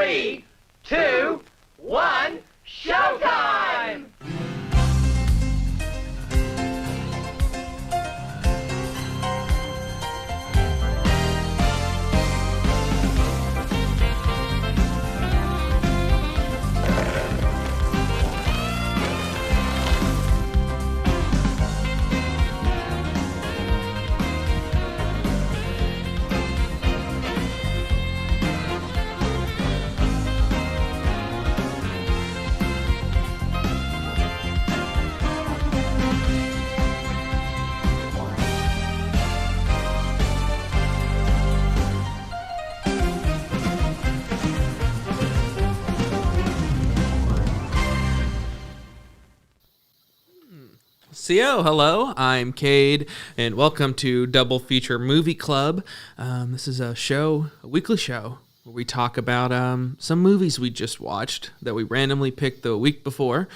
3, 2, 1, showtime! CO, hello, I'm Cade, and welcome to Double Feature Movie Club. This is a weekly show, where we talk about some movies we just watched that we randomly picked the week before,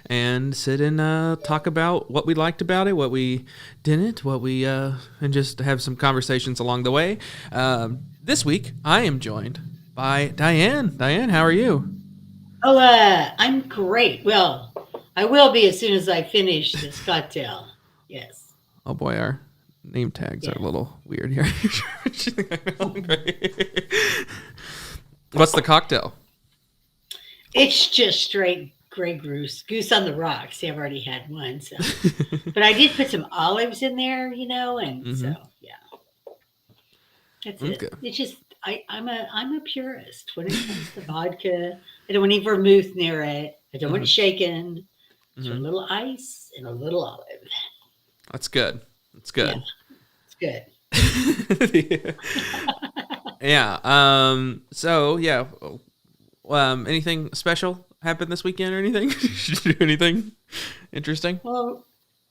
and sit and talk about what we liked about it, what we didn't, and just have some conversations along the way. This week, I am joined by Diane. Diane, how are you? Oh, I'm great. Well, I will be as soon as I finish this cocktail. Yes. Oh boy, our name tags are a little weird here. What's the cocktail? It's just straight Grey Goose on the rocks. See, I've already had one, so. But I did put some olives in there, and so yeah. That's it. It's just I'm a purist when it comes to vodka. I don't want any vermouth near it. I don't want it shaken. So a little ice and a little olive. That's good. That's good. Yeah, it's good. Yeah. So yeah. Anything special happened this weekend or anything? Did you do anything interesting? Well,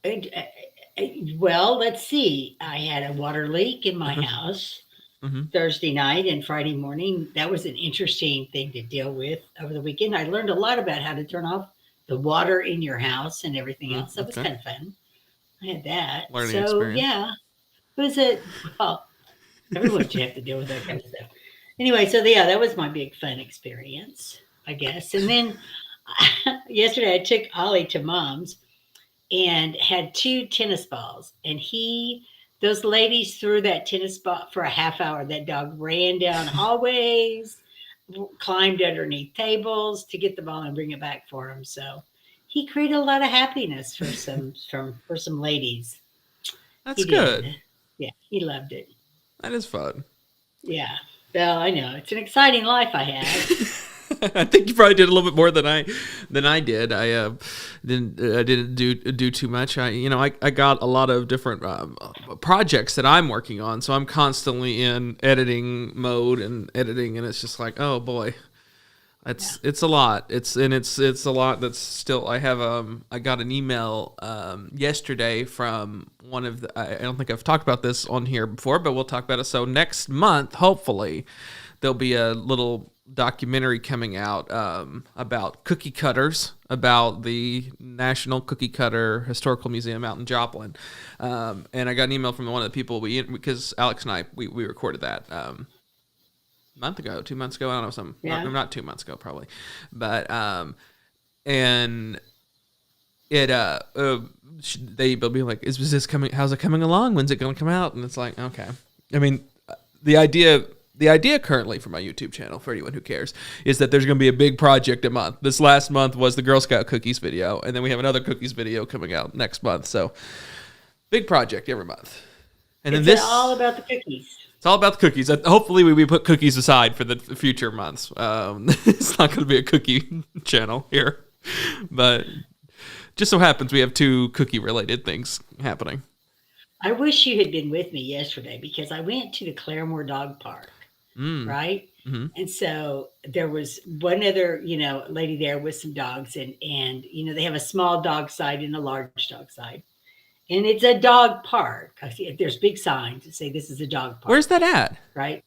let's see. I had a water leak in my house Thursday night and Friday morning. That was an interesting thing to deal with over the weekend. I learned a lot about how to turn off the water in your house and everything else. That was kind of fun. I had that. Learning experience. Yeah. Everyone should have to deal with that kind of stuff. Anyway, that was my big fun experience, I guess. And then yesterday I took Ollie to Mom's and had 2 tennis balls. And those ladies threw that tennis ball for a half hour. That dog ran down hallways, climbed underneath tables to get the ball and bring it back for him. So he created a lot of happiness for some ladies. That's good. Yeah, he loved it. That is fun. Yeah. Well, I know it's an exciting life I have. I think you probably did a little bit more than I did. I didn't do too much. I got a lot of different projects that I'm working on, so I'm constantly in editing mode and editing, and it's just like, oh boy, it's a lot. It's a lot that's still. I got an email yesterday from one of the. I don't think I've talked about this on here before, but we'll talk about it. So next month, hopefully, there'll be a little documentary coming out about cookie cutters, about the National Cookie Cutter Historical Museum out in Joplin. And I got an email from one of the people because Alex and I we recorded that a month ago, 2 months ago, I don't know, something. Yeah. Not 2 months ago probably. But and it they'll be like, is this coming, how's it coming along? When's it going to come out? And it's like, okay. I mean, the idea currently for my YouTube channel, for anyone who cares, is that there's going to be a big project a month. This last month was the Girl Scout cookies video, and then we have another cookies video coming out next month. So, big project every month. And then it's all about the cookies. It's all about the cookies. Hopefully, we put cookies aside for the future months. It's not going to be a cookie channel here, but just so happens we have 2 cookie-related things happening. I wish you had been with me yesterday because I went to the Claremore Dog Park. Right. Mm-hmm. And so there was one other, lady there with some dogs and, they have a small dog side and a large dog side, and it's a dog park. I see there's big signs that say this is a dog park. Where's that at? Right.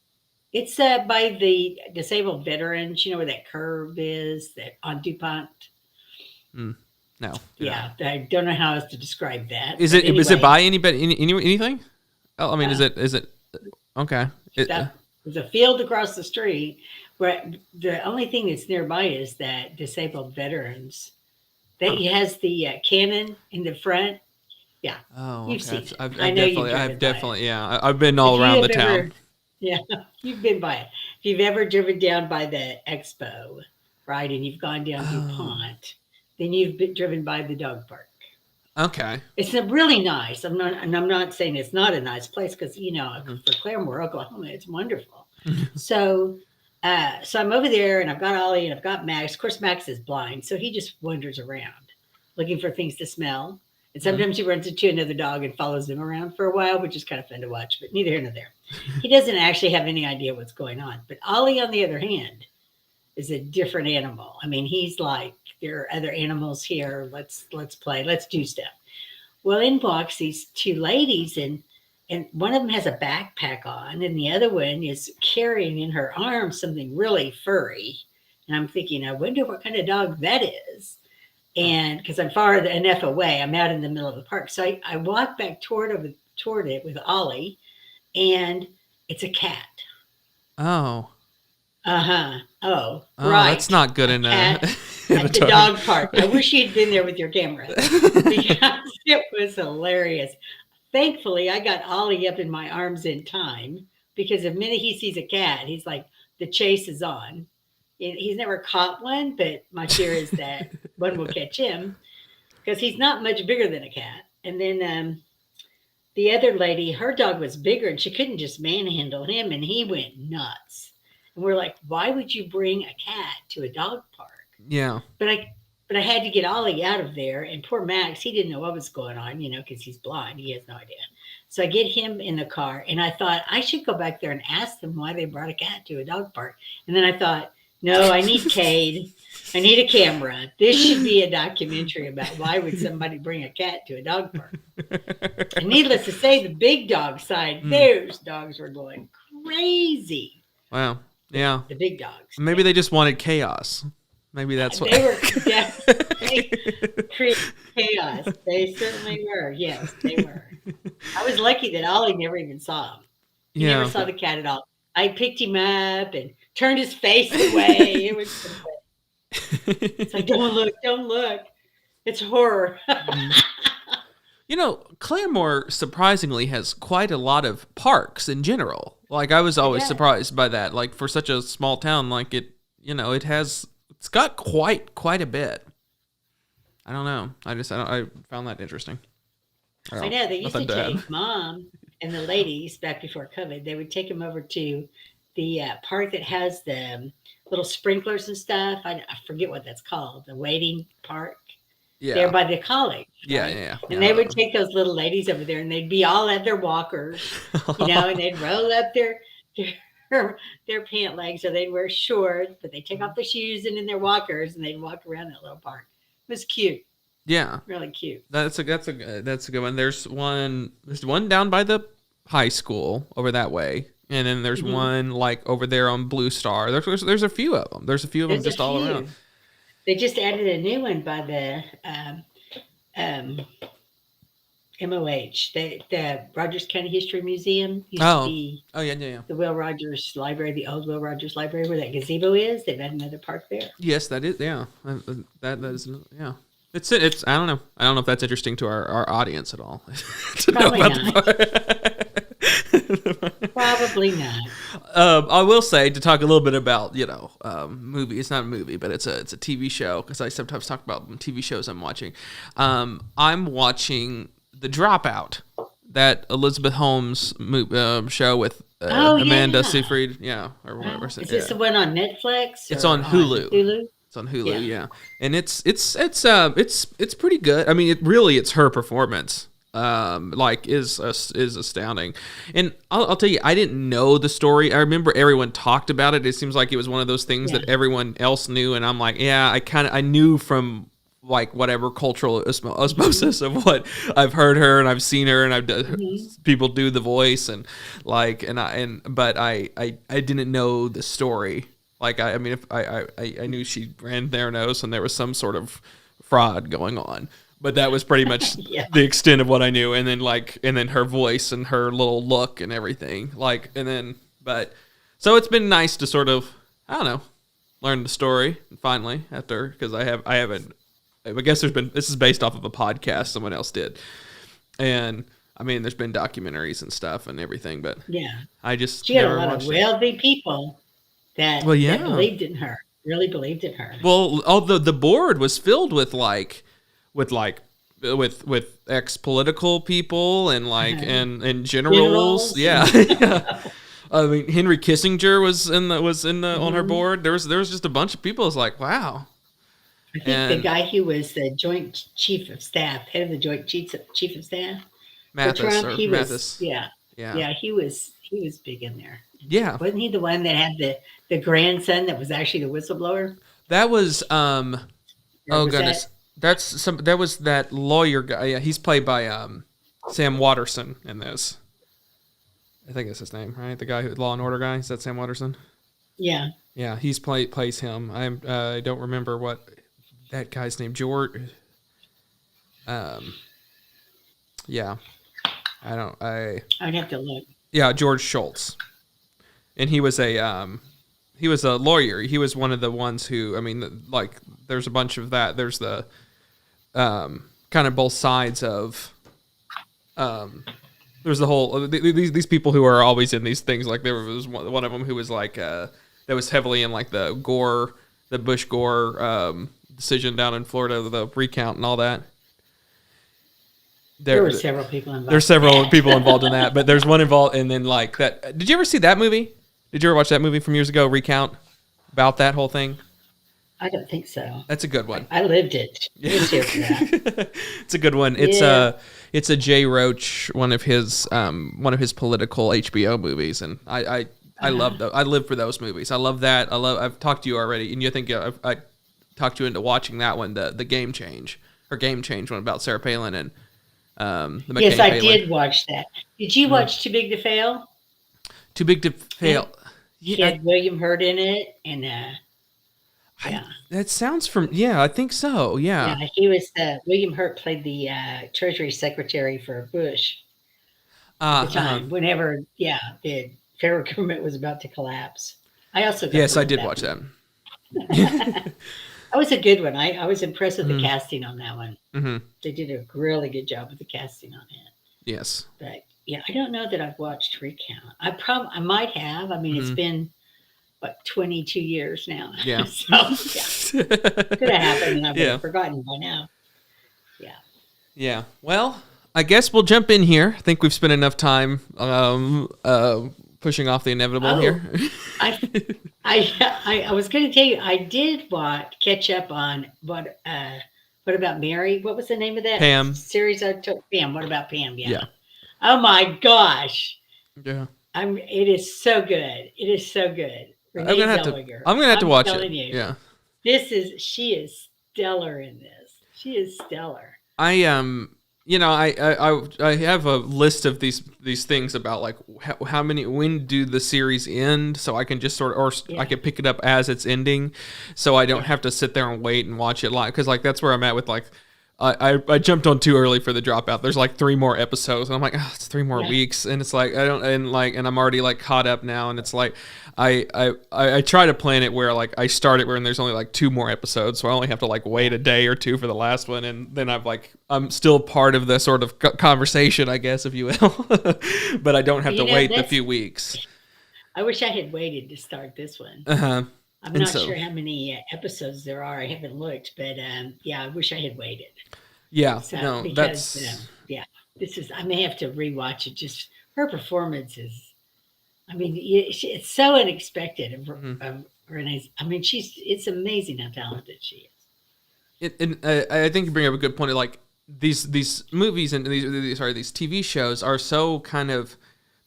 It's by the disabled veterans, where that curve is that on DuPont. No. Yeah. I don't know how else to describe that. Is it by anybody, anything? Oh, I mean, is it okay? There's a field across the street where the only thing that's nearby is that disabled veterans. That has the cannon in the front. Yeah, Oh, you've okay. seen it. I've I know you've I've driven by it. definitely, yeah. I've been all If you around the have town. ever, yeah, you've been by it. If you've ever driven down by the expo, right, and you've gone down Oh, DuPont, then you've been driven by the dog park. okay. It's a really nice. I'm not saying it's not a nice place because Mhm. for Claremore, Oklahoma, it's wonderful. So, so I'm over there and I've got Ollie and I've got Max. Of course, Max is blind, so he just wanders around looking for things to smell. And Mhm. sometimes he runs into another dog and follows them around for a while, which is kind of fun to watch. But neither here nor there. He doesn't actually have any idea what's going on. But Ollie, on the other hand, is a different animal. I mean, he's like, there are other animals here. Let's play. Let's do stuff. Well, in walks these two ladies, and one of them has a backpack on, and the other one is carrying in her arms something really furry. And I'm thinking, I wonder what kind of dog that is. And because I'm far enough away, I'm out in the middle of the park. So I walk back toward it with Ollie, and it's a cat. Oh. Uh-huh. Oh, Oh, right. that's not good A in cat in a at the dog. dog park. I wish you'd been there with your camera because it was hilarious. Thankfully, I got Ollie up in my arms in time because the minute he sees a cat, he's like, the chase is on. He's never caught one, but my fear is that one will catch him because he's not much bigger than a cat. And then the other lady, her dog was bigger and she couldn't just manhandle him, and he went nuts. And we're like, why would you bring a cat to a dog park? Yeah. But I had to get Ollie out of there, and poor Max, he didn't know what was going on, because he's blind. He has no idea. So I get him in the car, and I thought I should go back there and ask them why they brought a cat to a dog park. And then I thought, no, I need Cade. I need a camera. This should be a documentary about why would somebody bring a cat to a dog park. And needless to say, the big dog side, those dogs were going crazy. Wow. Yeah. The big dogs. Maybe they just wanted chaos. Maybe that's what They were they created chaos. They certainly were. Yes, they were. I was lucky that Ollie never even saw him. He Yeah. never saw the cat at all. I picked him up and turned his face away. It was so funny. It's like, don't look. It's horror. Claremore surprisingly has quite a lot of parks in general. Like, I was always does. surprised by that. Like, for such a small town, like it's got quite a bit. I don't know. I found that interesting. I know they used to Nothing to add. take Mom and the ladies back before COVID. They would take them over to the park that has the little sprinklers and stuff. I forget what that's called. The waiting park. Yeah. There by the college. Yeah, right? yeah. And they would take those little ladies over there, and they'd be all at their walkers, and they'd roll up their pant legs, or they'd wear shorts, but they'd take off their shoes and in their walkers, and they'd walk around that little park. It was cute, Yeah. really cute. That's a good one. There's one down by the high school over that way, and then there's one like over there on Blue Star. There's a few of them. There's a few of them just all around. They just added a new one by the MOH, the Rogers County History Museum. Used to be Yeah. the Will Rogers Library, the old Will Rogers Library, where that gazebo is. They've had another park there. Yes, that is. Yeah, that is. Yeah, it's. I don't know. I don't know if that's interesting to our audience at all. To know Probably about Probably not. I will say, to talk a little bit about movie. It's not a movie, but it's a TV show, because I sometimes talk about TV shows I'm watching. I'm watching The Dropout, that Elizabeth Holmes show with Amanda Seyfried. Yeah, or whatever. Is this the one on Netflix? It's on Hulu. Hulu. It's on Hulu, yeah. And it's pretty good. I mean, it's her performance. Is astounding. And I'll tell you, I didn't know the story. I remember everyone talked about it. It seems like it was one of those things that everyone else knew, and I'm like, yeah, I knew from like whatever cultural osmosis of what I've heard her and I've seen her and I've done people do the voice and like but I didn't know the story. Like I mean, if I knew she ran Theranos and there was some sort of fraud going on. But that was pretty much the extent of what I knew. And then her voice and her little look and everything. But So it's been nice to sort of, I don't know, learn the story finally because I haven't. I guess this is based off of a podcast someone else did, and I mean there's been documentaries and stuff and everything, but I just she had a never lot of watched it. wealthy people that believed in her, really believed in her. Well, although the board was filled with ex-political people and and generals. Yeah. I mean, Henry Kissinger was on her board. There was just a bunch of people. It's like, wow. I think the guy who was the Joint Chief of Staff, head of the Joint Chief of Staff, Mathis, for Trump, he Mathis. was, he was big in there. Yeah, wasn't he the one that had the grandson that was actually the whistleblower? That was oh goodness, that was that lawyer guy. Yeah, he's played by Sam Waterston in this. I think that's his name, right? The guy Law and Order guy. Is that Sam Waterston? Yeah. Yeah, plays him. I don't remember what that guy's name. George. Yeah. I'd have to look. Yeah, George Schultz. And he was a lawyer. He was one of the ones who, I mean, like, there's a bunch of that. There's the kind of both sides of there's the whole these people who are always in these things. Like there was one of them who was like that was heavily in like the Bush Gore decision down in Florida, the recount and all that. There were several people involved. There's several people involved in that, but there's one involved, and then like that. Did you ever see that movie? Did you ever watch that movie from years ago, Recount, about that whole thing? I don't think so. That's a good one. I lived it. I was here for that. It's a good one. It's a Jay Roach, one of his political HBO movies, and I love those. I live for those movies. I love that. I've talked to you already, and you think I talked you into watching that one, the Game Change one about Sarah Palin and the McCain Yes, I Palin. did watch that. Did you watch Too Big to Fail? Too Big to Fail. He had William Hurt in it, and that sounds from I think so. Yeah, he was William Hurt played the Treasury Secretary for Bush at the time. Whenever the federal government was about to collapse. I also I did watch that. That was a good one. I was impressed with the casting on that one. Mm-hmm. They did a really good job with the casting on it. Yes, but I don't know that I've watched Recount. I might have. I mean, it's been 22 years now. Yeah. So could have happened, and I've forgotten by now. Yeah. Yeah. Well, I guess we'll jump in here. I think we've spent enough time pushing off the inevitable here. I was going to tell you, I did catch up on What About Mary? What was the name of that Pam series? I took Pam. What About Pam? Yeah. Oh my gosh. Yeah. It is so good. It is so good. I'm gonna have to watch it. Yeah. She is stellar in this. She is stellar. I have a list of these things about like when do the series end, so I can just I can pick it up as it's ending, so I don't have to sit there and wait and watch it live, because like that's where I'm at with like I jumped on too early for the Dropout. There's like 3 more episodes, and I'm like, it's 3 more weeks, and it's like and I'm already like caught up now, and it's like I try to plan it where like I start it when there's only like 2 more episodes, so I only have to like wait a day or 2 for the last one, and then I'm still part of the sort of conversation, I guess, if you will, but I don't have to wait the few weeks. I wish I had waited to start this one. I'm not sure how many episodes there are. I haven't looked, but I wish I had waited. Yeah, this is. I may have to rewatch it. Just her performance is. I mean, it's so unexpected of Renee. I mean, it's amazing how talented she is. I think you bring up a good point. Like these movies and these TV shows are so kind of.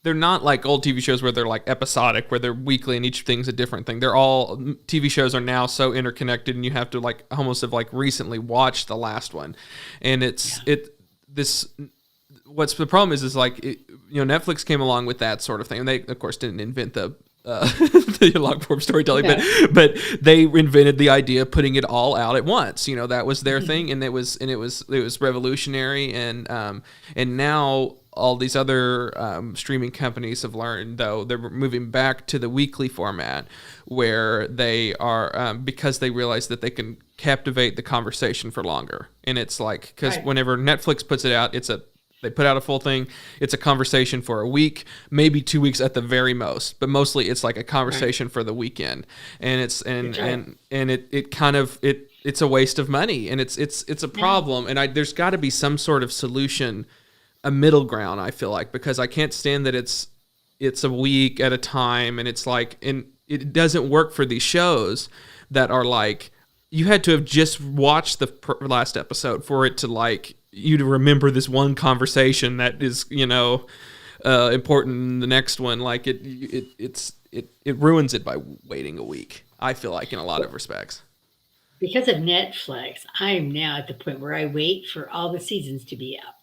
They're not like old TV shows where they're like episodic, where they're weekly and each thing's a different thing. They're all TV shows are now so interconnected, and you have to like almost have like recently watched the last one. And what's the problem is like, Netflix came along with that sort of thing. And they of course didn't invent the long form storytelling, but they invented the idea of putting it all out at once. That was their thing. And it was revolutionary. And now all these other streaming companies have learned, though, they're moving back to the weekly format, where they are because they realize that they can captivate the conversation for longer. And it's like, because whenever Netflix puts it out, they put out a full thing. It's a conversation for a week, maybe 2 weeks at the very most, but mostly it's like a conversation for the weekend. And it's it's a waste of money, and it's a problem. And there's got to be some sort of solution, a middle ground, I feel like, because I can't stand that it's a week at a time, and it's like, and it doesn't work for these shows that are like, you had to have just watched the last episode for it to like you to remember this one conversation that is, important in the next one. Like it ruins it by waiting a week, I feel like, in a lot of respects. Because of Netflix, I am now at the point where I wait for all the seasons to be out.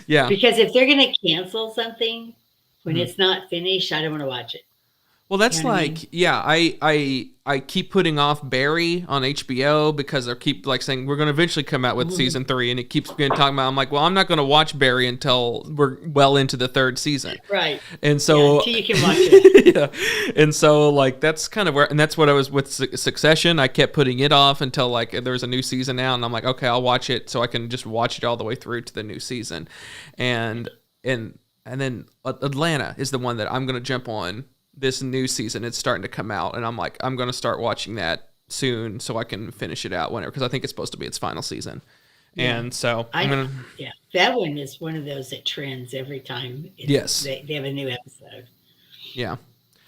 Yeah. Because if they're going to cancel something when it's not finished, I don't want to watch it. Well, that's I mean? yeah, I keep putting off Barry on HBO because they keep like saying we're going to eventually come out with season 3, and it keeps getting talking about. I'm like, well, I'm not going to watch Barry until we're well into the 3rd season. Right. And so until you can watch it. Yeah. And so like that's kind of where, and that's what I was with Succession. I kept putting it off until like there was a new season out, and I'm like, okay, I'll watch it so I can just watch it all the way through to the new season. And then Atlanta is the one that I'm going to jump on. This new season, it's starting to come out, and I'm like, I'm going to start watching that soon so I can finish it out whenever, because I think it's supposed to be its final season. Yeah. And so that one is one of those that trends every time. They have a new episode. Yeah.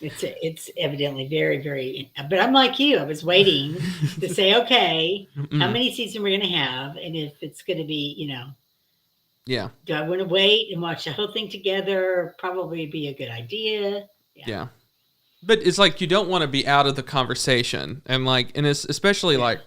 It's evidently very, very, but I'm like you. I was waiting to say, okay, how many seasons we're going to have, and if it's going to be, yeah. Do I want to wait and watch the whole thing together? Probably be a good idea. Yeah. But it's like you don't want to be out of the conversation, and it's especially like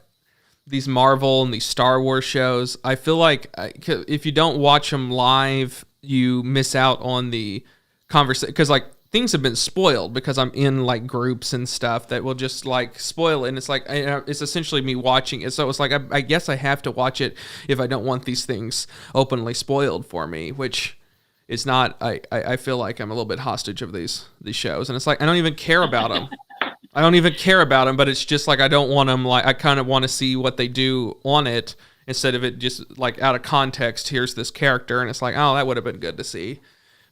these Marvel and these Star Wars shows. I feel like if you don't watch them live, you miss out on the conversation, because like things have been spoiled because I'm in like groups and stuff that will just like spoil it. And it's like it's essentially me watching it. So it's like I guess I have to watch it if I don't want these things openly spoiled for me, which. It's not. I feel like I'm a little bit hostage of these shows, and it's like I don't even care about them. But it's just like I don't want them. Like I kind of want to see what they do on it instead of it just like out of context. Here's this character, and it's like, oh, that would have been good to see.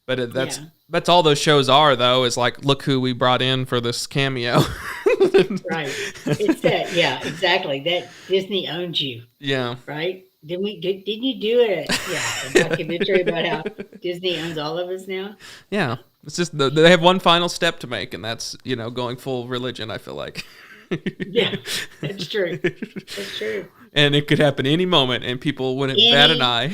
But that's all those shows are, though. Is like, look who we brought in for this cameo. Right. It's that. Yeah. Exactly. That Disney owns you. Yeah. Right. Didn't you do it? Yeah, a documentary about how Disney owns all of us now. Yeah, it's just they have one final step to make, and that's going full religion. I feel like. Yeah, that's true. That's true. And it could happen any moment, and people wouldn't bat an eye.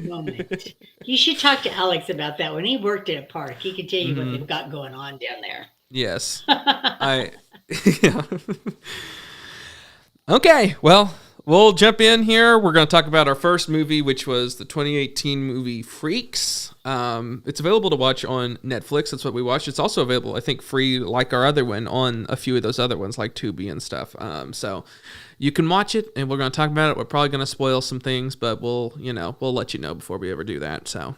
Moment. You should talk to Alex about that. When he worked at a park, he could tell you what they've got going on down there. Yes, Yeah. Okay, well. We'll jump in here. We're going to talk about our first movie, which was the 2018 movie Freaks. It's available to watch on Netflix. That's what we watched. It's also available, I think, free, like our other one, on a few of those other ones, like Tubi and stuff. So you can watch it, and we're going to talk about it. We're probably going to spoil some things, but we'll let you know before we ever do that. So,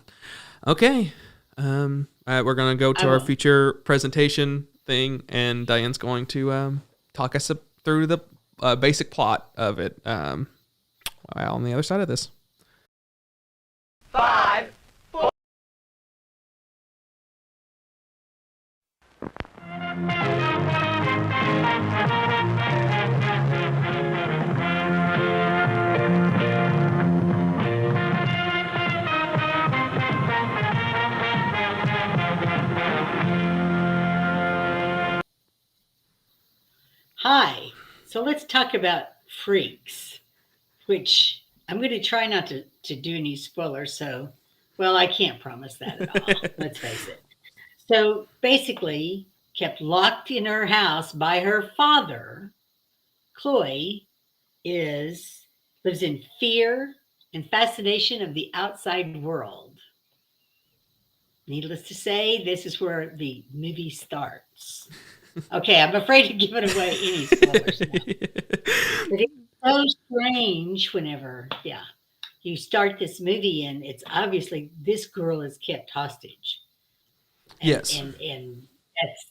okay. We're going to go to our feature presentation thing, and Diane's going to talk us through the basic plot of it on the other side of this. 5, 4. Hi. So let's talk about Freaks, which I'm going to try not to do any spoilers. So, well, I can't promise that at all. Let's face it. So basically, kept locked in her house by her father, Chloe lives in fear and fascination of the outside world. Needless to say, this is where the movie starts. Okay, I'm afraid to give it away any spoilers now. But it's so strange whenever, you start this movie and it's obviously this girl is kept hostage. Yes. And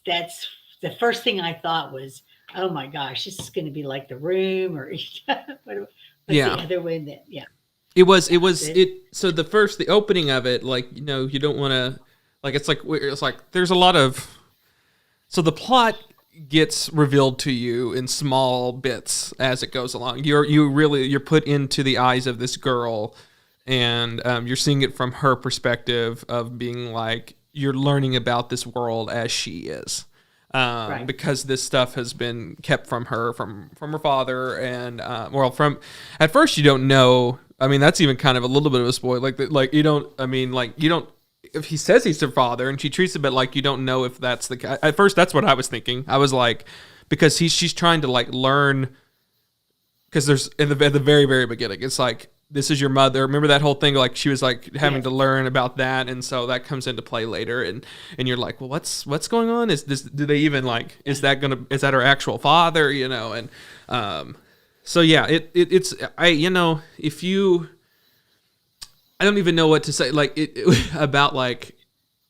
that's the first thing I thought was, oh my gosh, this is going to be like The Room or what's Yeah. the other one that So the opening of it, like, you know, you don't want to, like, it's like there's a lot of, so the plot gets revealed to you in small bits as it goes along. You're put into the eyes of this girl, and you're seeing it from her perspective of being like, you're learning about this world as she is. Right. Because this stuff has been kept from her, from her father, and from at first you don't know. I mean, that's even kind of a little bit of a spoiler. Like you don't. I mean, like you don't. If he says he's her father, and she treats it, but like you don't know if that's the guy. At first, that's what I was thinking. I was like, because she's trying to like learn. Because there's at the very very beginning, it's like, this is your mother. Remember that whole thing? Like she was like having to learn about that, and so that comes into play later. And you're like, well, what's going on? Is this? Do they even like? Is that her actual father? You know? And so yeah, it's if you, I don't even know what to say. Like about like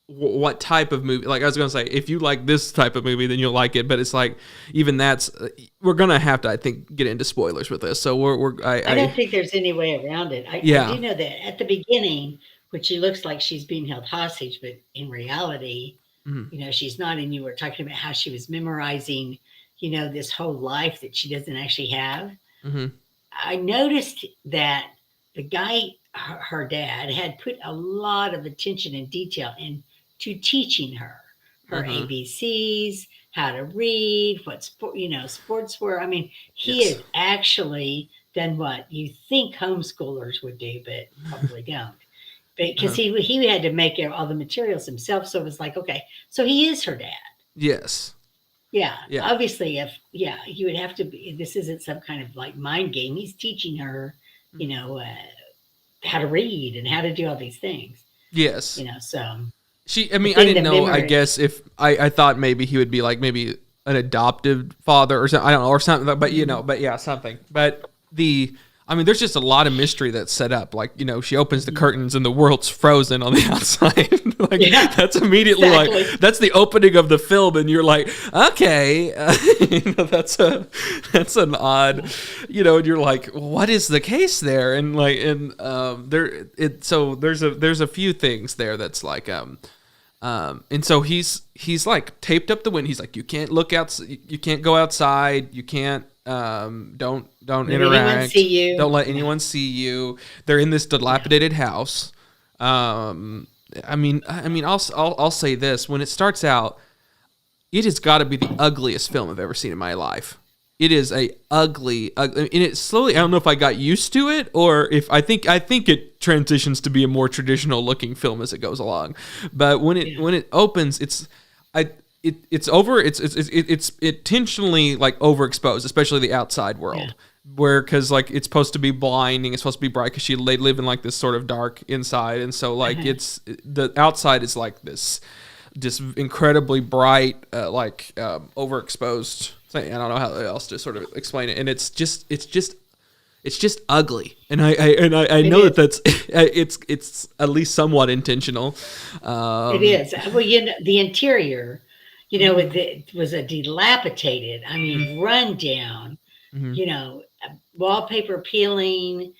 what type of movie. Like I was gonna say, if you like this type of movie, then you'll like it. But it's like even that's we're gonna have to, I think, get into spoilers with this. So I don't think there's any way around it. I do know that at the beginning, which she looks like she's being held hostage, but in reality, you know, she's not. And you were talking about how she was memorizing, you know, this whole life that she doesn't actually have. Mm-hmm. I noticed that the guy, her dad, had put a lot of attention and detail into teaching her ABCs, how to read, what sports were. I mean, he has actually done what you think homeschoolers would do, but probably don't. Because he had to make all the materials himself. So it was like, okay, so he is her dad. Yes. Yeah. Obviously, he would have to be. This isn't some kind of like mind game. He's teaching her, you know, how to read and how to do all these things. Yes. You know, so I didn't know. I guess if I thought maybe he would be like maybe an adoptive father or something. I don't know, or something. But you know, but yeah, something. But there's just a lot of mystery that's set up. Like, you know, she opens the curtains and the world's frozen on the outside. That's immediately like, that's the opening of the film. And you're like, okay, you know, that's an odd, you know, and you're like, what is the case there? And like, so there's a few things there that's like, and so he's like taped up the window. He's like, you can't look out, you can't go outside, you can't, don't interact. Don't let anyone see you. They're in this dilapidated house. I'll say this: when it starts out, it has got to be the ugliest film I've ever seen in my life. It is a ugly, and it slowly. I don't know if I got used to it or if I think it transitions to be a more traditional looking film as it goes along. But when it opens, it's intentionally like overexposed, especially the outside world, because like it's supposed to be blinding, it's supposed to be bright because they live in like this sort of dark inside, and so like it's the outside is like this incredibly bright, overexposed thing. I don't know how else to sort of explain it, and it's just ugly, and I know that's it's at least somewhat intentional. It is. Well, you know, the interior. You know, it was a dilapidated, run down, you know, wallpaper peeling,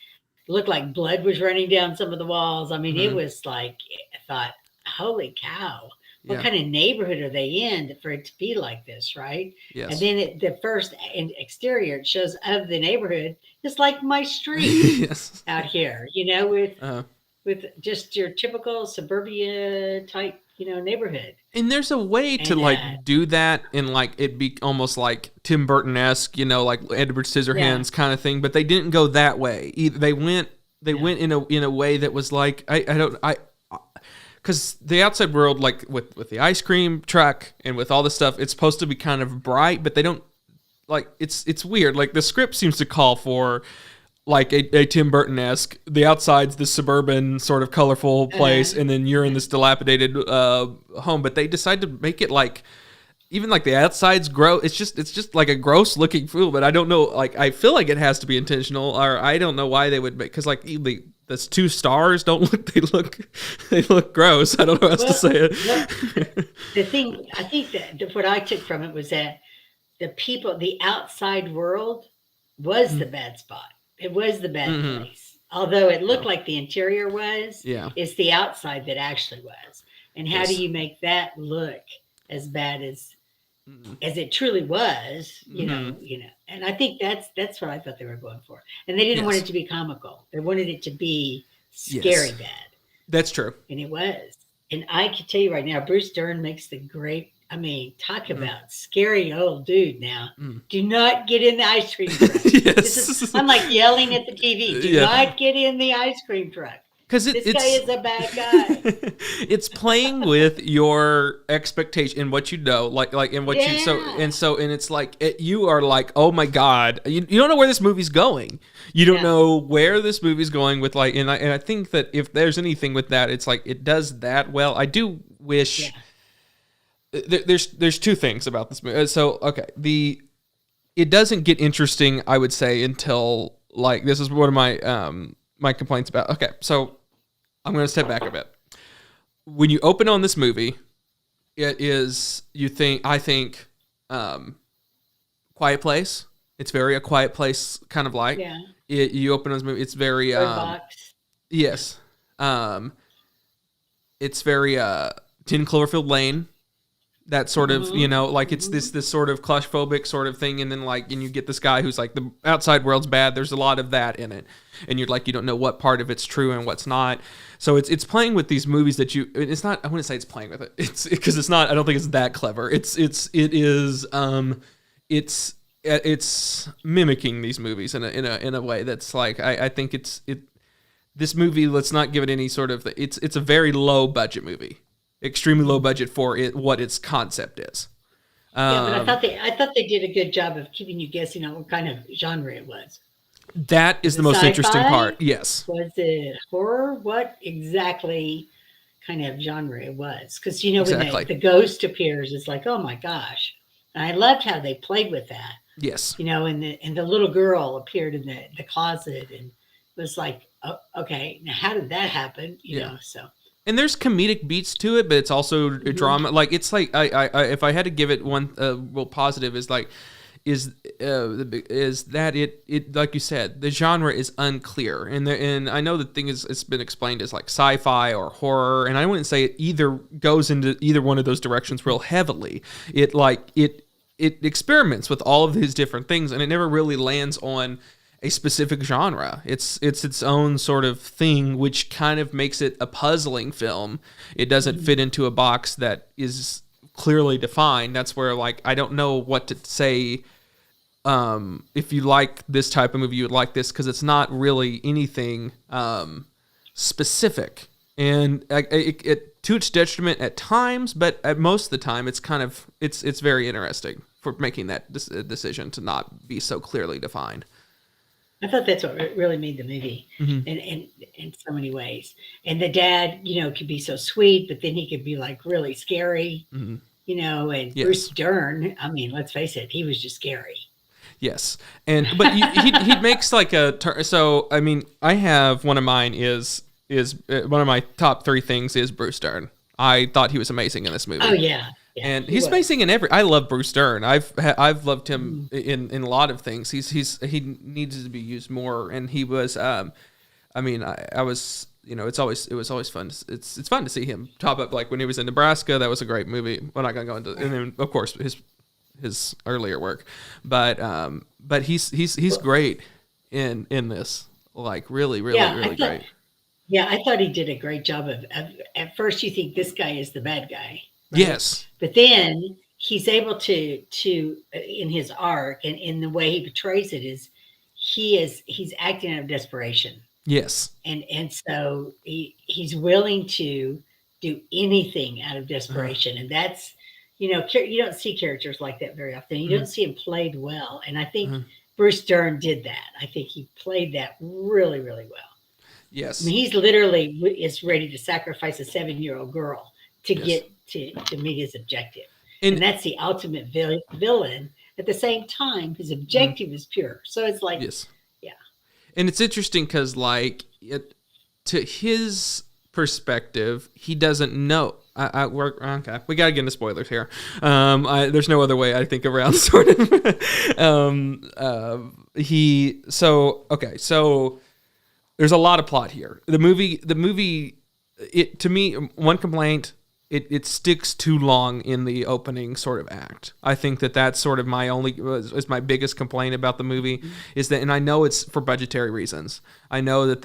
looked like blood was running down some of the walls. It was like, I thought, holy cow, what kind of neighborhood are they in for it to be like this, right? Yes. And then the first exterior it shows of the neighborhood, it's like my street out here, you know, with just your typical suburbia type, you know, neighborhood. And there's a way to like do that and like it be almost like Tim Burton-esque, you know, like Edward Scissorhands kind of thing, but they didn't go that way. They went in a way that was like because the outside world, like with the ice cream truck and with all this stuff, it's supposed to be kind of bright, but they don't like it's weird. Like the script seems to call for like a Tim Burton-esque, the outside's this suburban sort of colorful place, and then you're in this dilapidated home. But they decide to make it like even like the outside's gross. It's just like a gross looking food, but I don't know. Like I feel like it has to be intentional, or I don't know why they would make, because like that's 2 stars don't look they look gross. I don't know how else to say it. The thing I think that what I took from it was that the outside world was the bad spot. It was the bad place. Although it looked like the interior was, it's the outside that actually was. And how do you make that look as bad as it truly was, you know? And I think that's what I thought they were going for. And they didn't want it to be comical. They wanted it to be scary bad. That's true. And it was. And I can tell you right now, Bruce Dern makes the great, talk about scary old dude now. Do not get in the ice cream truck. I'm like yelling at the TV. Do not get in the ice cream truck. Because this guy is a bad guy. It's playing with your expectation and what you know, like and what and it's like you are like, oh my god, you don't know where this movie's going. You don't know where this movie's going with like, and I think that if there's anything with that, it's like it does that well. I do wish there's 2 things about this movie. So okay, it doesn't get interesting, I would say, until like this is one of my complaints about. Okay, so I'm going to step back a bit. When you open on this movie, it is, I think, Quiet Place. It's very a Quiet Place kind of like. Yeah. You open on this movie, it's very... Box. Yes. It's very 10 Cloverfield Lane. That sort of, like it's this sort of claustrophobic sort of thing. And then and you get this guy who's like, the outside world's bad. There's a lot of that in it. And you're like, you don't know what part of it's true and what's not. So it's playing with these movies that it's not, I wouldn't say it's playing with it. It's because it's not, I don't think it's that clever. It's mimicking these movies in a way that's like, I think this movie, let's not give it any sort of, it's a very low budget movie. Extremely low budget for what its concept is. But I thought they did a good job of keeping you guessing on what kind of genre it was. That is the most sci-fi? Interesting part. Yes. Was it horror? What exactly kind of genre it was? Because when the ghost appears, it's like, oh my gosh! And I loved how they played with that. Yes. And the little girl appeared in the closet and was like, oh, okay, now how did that happen? You know, so. And there's comedic beats to it, but it's also a drama. Like it's like I if I had to give it one real positive is like is that it like you said, the genre is unclear, and I know the thing is it's been explained as like sci-fi or horror, and I wouldn't say it either goes into either one of those directions real heavily. It experiments with all of these different things, and it never really lands on a specific genre. It's its own sort of thing, which kind of makes it a puzzling film. It doesn't fit into a box that is clearly defined. That's where like I don't know what to say. If you like this type of movie, you would like this because it's not really anything specific, and it to its detriment at times, but at most of the time, it's kind of it's very interesting for making that decision to not be so clearly defined. I thought that's what really made the movie, in so many ways. And the dad, could be so sweet, but then he could be like really scary, and Bruce Dern. I mean, let's face it, he was just scary. Yes, but he makes like a so. I mean, I have one of mine is one of my top 3 things is Bruce Dern. I thought he was amazing in this movie. Oh yeah. Yeah, and he's amazing in every. I love Bruce Dern. I've loved him in a lot of things. He needs to be used more, and he was. I was. It was always fun. It's fun to see him top up like when he was in Nebraska. That was a great movie. We're not gonna go into, and then of course his earlier work, but he's great in this. Like really great. Yeah, I thought he did a great job of. At first, you think this guy is the bad guy. Right? Yes. But then he's able to in his arc and in the way he portrays it he's acting out of desperation. Yes. And so he's willing to do anything out of desperation. And that's, you don't see characters like that very often. You don't see him played well. And I think Bruce Dern did that. I think he played that really, really well. Yes. I mean, he's literally is ready to sacrifice a 7-year-old girl to get to meet his objective. And that's the ultimate villain. At the same time, his objective is pure. So it's like, yes. yeah. And it's interesting because, like, to his perspective, he doesn't know. Okay, we gotta get into spoilers here. There's no other way I think around sort of. So there's a lot of plot here. The movie, it to me, one complaint. It sticks too long in the opening sort of act. I think that's sort of is my biggest complaint about the movie is that, and I know it's for budgetary reasons. I know that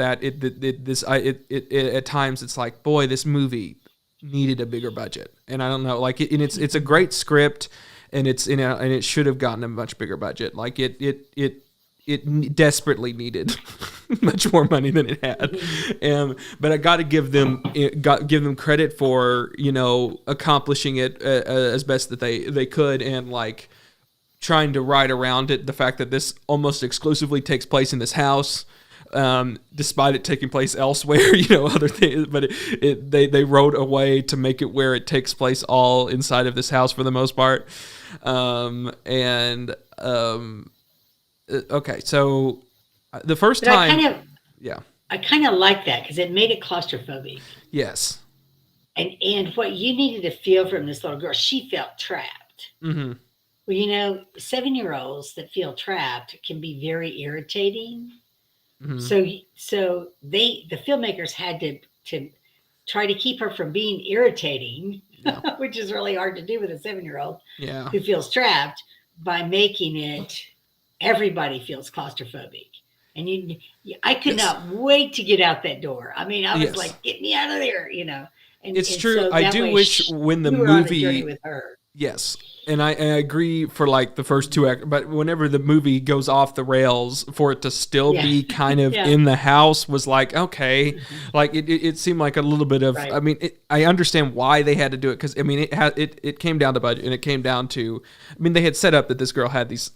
at times it's like, boy, this movie needed a bigger budget, and I don't know, like, it's a great script, and and it should have gotten a much bigger budget. Like it desperately needed much more money than it had. But I got to give them credit for, accomplishing it as best that they could, and like trying to ride around it. The fact that this almost exclusively takes place in this house, despite it taking place elsewhere, other things, but they wrote a way to make it where it takes place all inside of this house for the most part. Okay, so the first time, I kind of like that because it made it claustrophobic. Yes. And what you needed to feel from this little girl, she felt trapped. Mm-hmm. Well, 7-year-olds that feel trapped can be very irritating. Mm-hmm. So the filmmakers had to try to keep her from being irritating, which is really hard to do with a 7-year-old who feels trapped, by making it everybody feels claustrophobic. And I could not wait to get out that door. I mean, I was like, get me out of there, And it's true. So I do wish when the movie with her. Yes. And I agree for like the first two acts, but whenever the movie goes off the rails, for it to still be kind of in the house was like, okay, like it seemed like a little bit of, I mean, I understand why they had to do it. Cause I mean, it came down to budget, and it came down to, I mean, they had set up that this girl had these,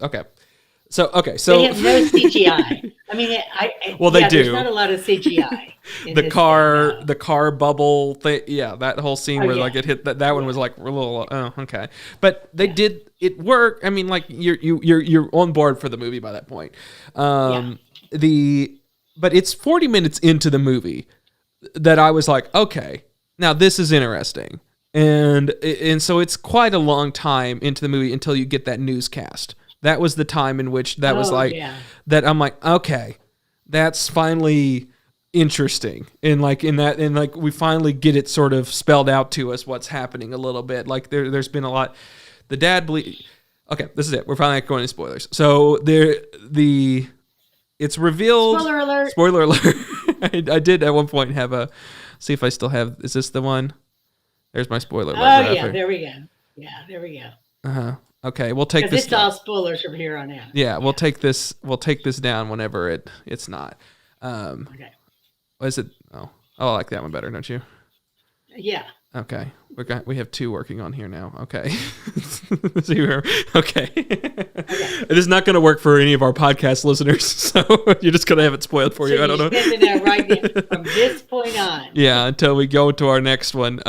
So they have no CGI. I mean, they do. There's not a lot of CGI. The car bubble thing. Yeah, that whole scene where like it hit that one was like a little. Oh, okay. But they did it work. I mean, like you're on board for the movie by that point. But it's 40 minutes into the movie that I was like, okay, now this is interesting, and so it's quite a long time into the movie until you get that newscast. That was the time in which that was like that. I'm like, okay, that's finally interesting, and like we finally get it sort of spelled out to us what's happening a little bit. Like there's been a lot. The dad Okay, this is it. We're finally going into spoilers. So it's revealed. Spoiler alert. Spoiler alert. I did at one point have see if I still have. Is this the one? There's my spoiler alert. Oh yeah, there we go. Yeah, there we go. Okay, we'll take this. It's all spoilers from here on out. Yeah, we'll take this. We'll take this down whenever it's not. Okay. What is it? Oh, I like that one better, don't you? Yeah. Okay, we have two working on here now. Okay. Okay. It is not going to work for any of our podcast listeners, so you're just going to have it spoiled for you. I don't know. From this point on. Yeah, until we go to our next one.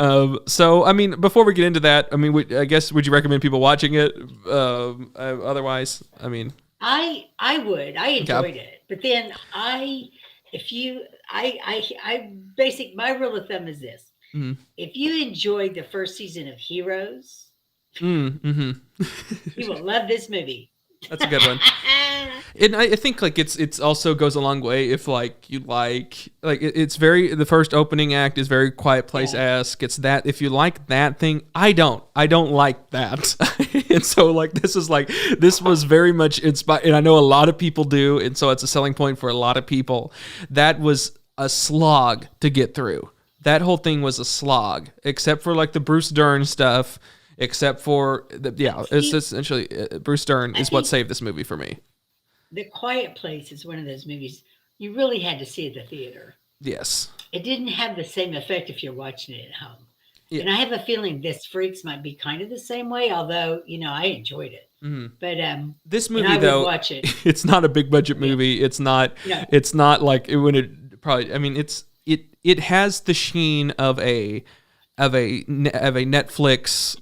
So, I mean, before we get into that, I mean, I guess, would you recommend people watching it? Otherwise, I mean, I would. I enjoyed it, but then my rule of thumb is this. Mm-hmm. If you enjoyed the first season of Heroes, you will love this movie. That's a good one. And I think like it's also goes a long way if like you like it's very, the first opening act is very Quiet Place-esque. It's that, if you like that thing, I don't like that. And so like this was very much inspired, and I know a lot of people do, and so it's a selling point for a lot of people. That was a slog to get through. That whole thing was a slog, except for like the Bruce Dern stuff. Except for it's essentially Bruce Dern is what saved this movie for me. The Quiet Place is one of those movies you really had to see at the theater. Yes, it didn't have the same effect if you're watching it at home. Yeah. And I have a feeling this Freaks might be kind of the same way. Although I enjoyed it. Mm-hmm. But this movie though, watch it. It's not a big budget movie. It's not. No. It's not like it when it probably. I mean, it has the sheen of a Netflix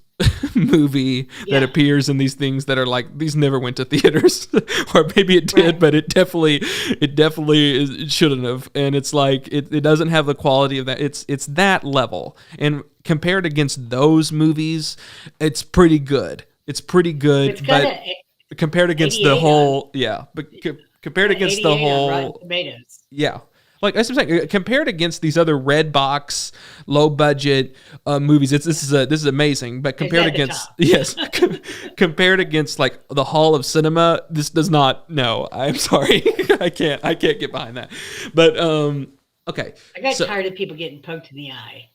movie that appears in these things that are like, these never went to theaters, or maybe it did, but it definitely it shouldn't have. And it's like, it doesn't have the quality of that. It's that level. And compared against those movies, it's pretty good. It's pretty good, but compared against the whole, compared against the whole, Tomatoes. Yeah. Like that's what I'm saying. Compared against these other red box, low budget movies, this is amazing. But compared against compared against like the Hall of Cinema, this does not. No, I'm sorry, I can't get behind that. But okay. I got tired of people getting poked in the eye.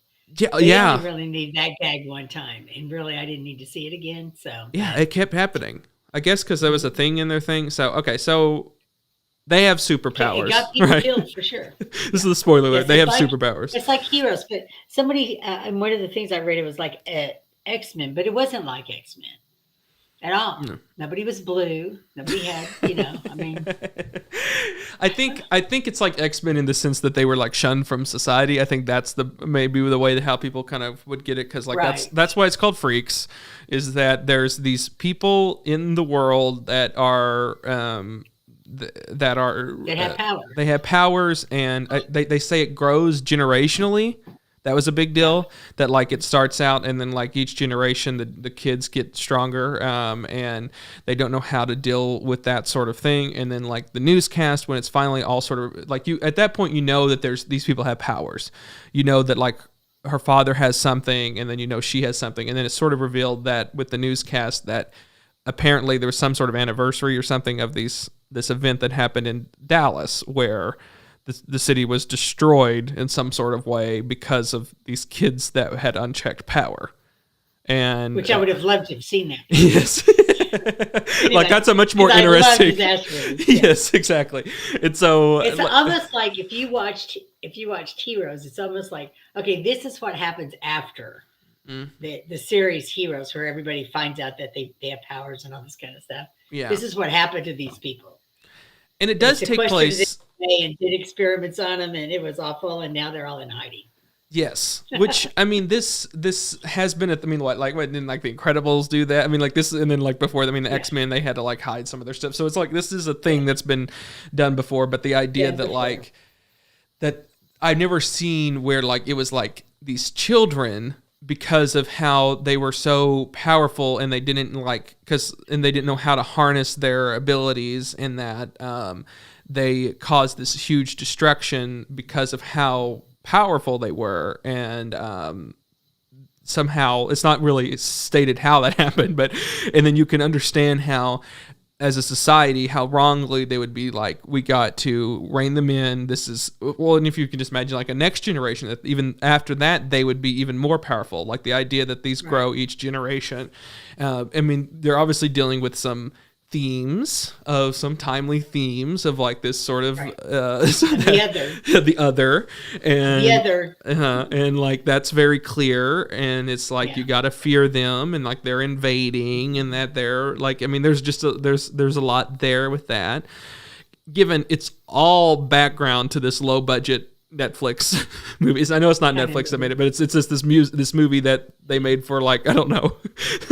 Yeah. I really need that gag one time, and really I didn't need to see it again. So yeah, it kept happening. I guess because there was a thing in their thing. So okay, so. They have superpowers. It got people killed for sure. This is the spoiler alert. They have superpowers. It's like heroes. But somebody, and one of the things I read, it was like X-Men, but it wasn't like X-Men at all. No. Nobody was blue. Nobody had, I mean. I think it's like X-Men in the sense that they were like shunned from society. I think that's maybe the way how people kind of would get it, because like that's why it's called freaks, is that there's these people in the world that are. They have power. They have powers, and they say it grows generationally. That was a big deal. That like it starts out, and then like each generation, the kids get stronger, and they don't know how to deal with that sort of thing. And then like the newscast, when it's finally all sort of like you at that point, that these people have powers. That like her father has something, and then she has something, and then it's sort of revealed that with the newscast that apparently there was some sort of anniversary or something of this event that happened in Dallas where the city was destroyed in some sort of way because of these kids that had unchecked power. And which I would have loved to have seen that. Yes. Anyway, like that's a much more interesting. Yes, exactly. And so it's almost like if you watched Heroes, it's almost like, okay, this is what happens after the series Heroes, where everybody finds out that they have powers and all this kind of stuff. Yeah. This is what happened to these people. And it does take place. And did experiments on them, and it was awful. And now they're all in hiding. Yes, which I mean, this has been. Like didn't like the Incredibles do that? I mean, like this, and then like before. I mean, the X-Men, they had to like hide some of their stuff. So it's like this is a thing that's been done before. But the idea that like that I've never seen where like it was like these children, because of how they were so powerful and they didn't know how to harness their abilities, and that they caused this huge destruction because of how powerful they were. And somehow it's not really stated how that happened, and then you can understand how, as a society, how wrongly they would be like, we got to rein them in. This is, well, and if you can just imagine like a next generation, that even after that, they would be even more powerful. Like the idea that these grow each generation. I mean, they're obviously dealing with some timely themes of like this sort of the other and like that's very clear, and it's like you got to fear them, and like they're invading, and that they're like, I mean, there's just there's a lot there with that, given it's all background to this low budget Netflix movies. I know it's not Netflix that made it, but it's just this movie that they made for like, I don't know,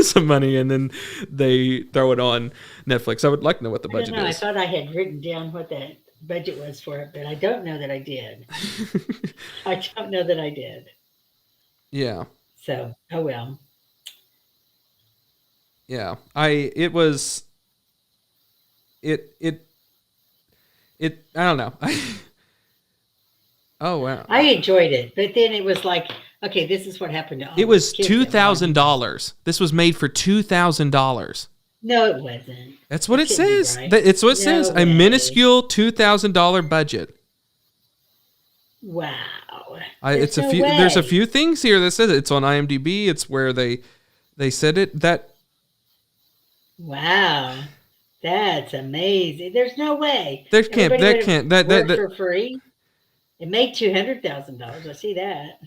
some money, and then they throw it on Netflix. I would like to know what the budget is. I thought I had written down what the budget was for it, but I don't know that I did. I don't know that I did. Yeah. So, oh well. Yeah. I don't know. Oh wow! I enjoyed it, but then it was like, okay, this is what happened to all. It was $2,000. This was made for $2,000. No, it wasn't. That's what it says. Right. It's what it says. A minuscule $2,000 budget. Wow! It's a few. There's a few things here that says it. It's on IMDb. It's where they said it. That. Wow, that's amazing. There's no way. That for free. It made $200,000. I see that.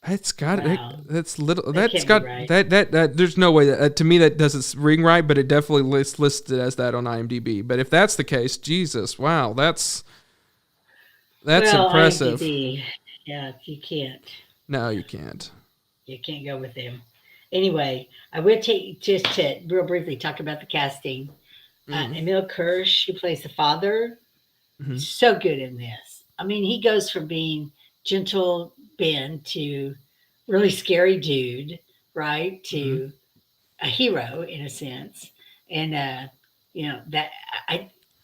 It's got that's little. That's got right. that. There's no way that to me that doesn't ring right, but it definitely listed as that on IMDb. But if that's the case, Jesus, wow, that's impressive. IMDb, yeah, you can't. No, you can't. You can't go with them. Anyway, I would take just to real briefly talk about the casting. Emil Kirsch, who plays the father, so good in this. I mean, he goes from being gentle Ben to really scary dude, right? To a hero in a sense. And that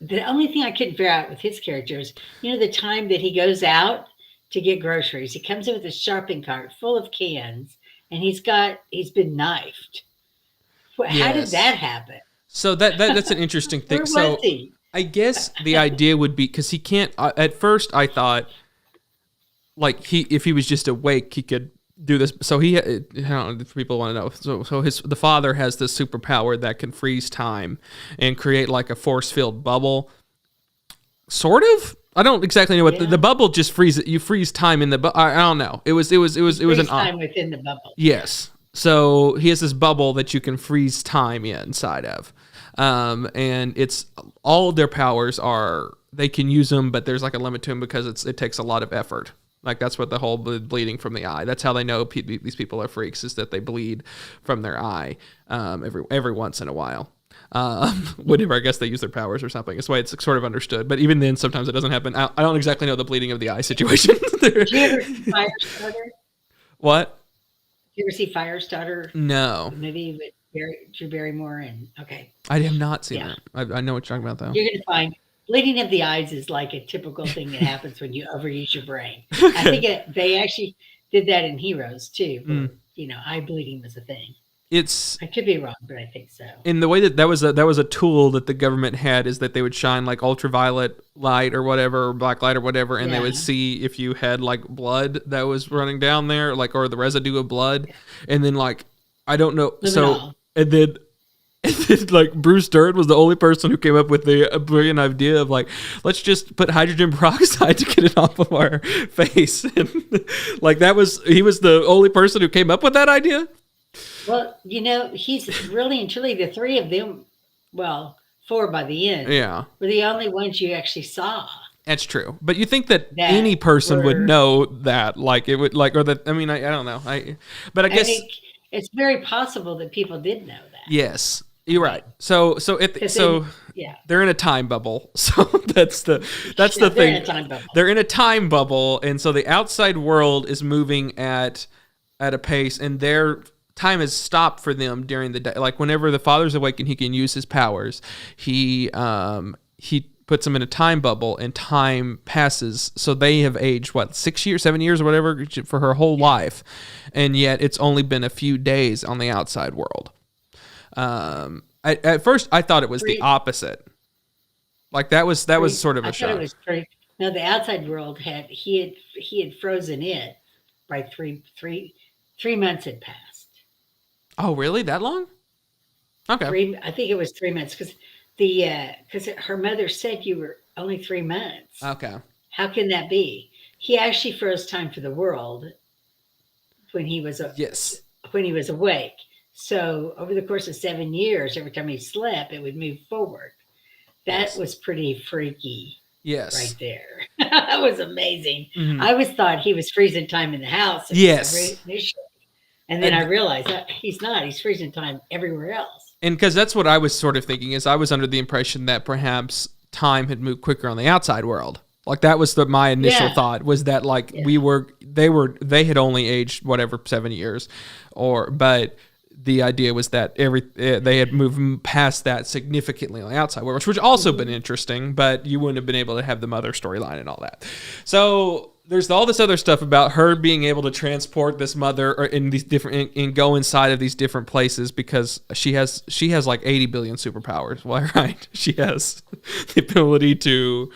the only thing I couldn't figure out with his character is, the time that he goes out to get groceries, he comes in with a shopping cart full of cans, and he's been knifed. How did that happen? So that's an interesting thing. Where was he? I guess the idea would be because he can't. At first, I thought like if he was just awake, he could do this. So I don't know if people want to know. So the father has this superpower that can freeze time and create like a force field bubble. Sort of. I don't exactly know what the bubble just freezes. You freeze time in the bubble. I don't know. It was an time within the bubble. Yes. So he has this bubble that you can freeze time inside of. And it's all of their powers they can use them, but there's like a limit to them because it takes a lot of effort. Like that's what the whole bleeding from the eye. That's how they know these people are freaks, is that they bleed from their eye every once in a while. Whenever I guess they use their powers or something. It's the way it's sort of understood. But even then, sometimes it doesn't happen. I don't exactly know the bleeding of the eye situation. Did you ever see Firestarter? What? Did you ever see Firestarter? No. The movie with Drew Barrymore okay. I have not seen it. I know what you're talking about, though. You're going to find bleeding of the eyes is like a typical thing that happens when you overuse your brain. I think they actually did that in Heroes, too. Where, eye bleeding was a thing. I could be wrong, but I think so. In the way that was a tool that the government had, is that they would shine like ultraviolet light or whatever, or black light or whatever, and they would see if you had like blood that was running down there, like, or the residue of blood, and then like I don't know. And then like Bruce Dern was the only person who came up with the brilliant idea of like, let's just put hydrogen peroxide to get it off of our face, and like he was the only person who came up with that idea. Well, he's really and truly the three of them, well, four by the end, were the only ones you actually saw. That's true. But you think that any person would know that, like it would, like, or that, I mean, I don't know. I guess it's very possible that people did know that. Yes, you're right. So they're in a time bubble. So that's the thing. In a time bubble. They're in a time bubble, and so the outside world is moving at a pace, and their time has stopped for them during the day. Like whenever the father's awake and he can use his powers, he puts them in a time bubble, and time passes. So they have aged 6 years, 7 years, or whatever for her whole life, and yet it's only been a few days on the outside world. At first, I thought it was the opposite. Like that was sort of a shock. No, the outside world had frozen it by 3 months had passed. Oh, really? That long? Okay. I think it was 3 months because her mother said you were only 3 months. Okay. How can that be? He actually froze time for the world when he was awake. So over the course of 7 years, every time he slept, it would move forward. That was pretty freaky. Yes. Right there. That was amazing. Mm-hmm. I always thought he was freezing time in the house. Yes. Initially. And then I realized that he's not. He's freezing time everywhere else. And because that's what I was sort of thinking, is I was under the impression that perhaps time had moved quicker on the outside world. Like that was my initial thought, was that like they had only aged 7 years, but the idea was that they had moved past that significantly on the outside world, which also been interesting, but you wouldn't have been able to have the mother storyline and all that. So there's all this other stuff about her being able to transport this mother in these different and go inside of these different places, because she has like 80 billion superpowers. Well, right? She has the ability to.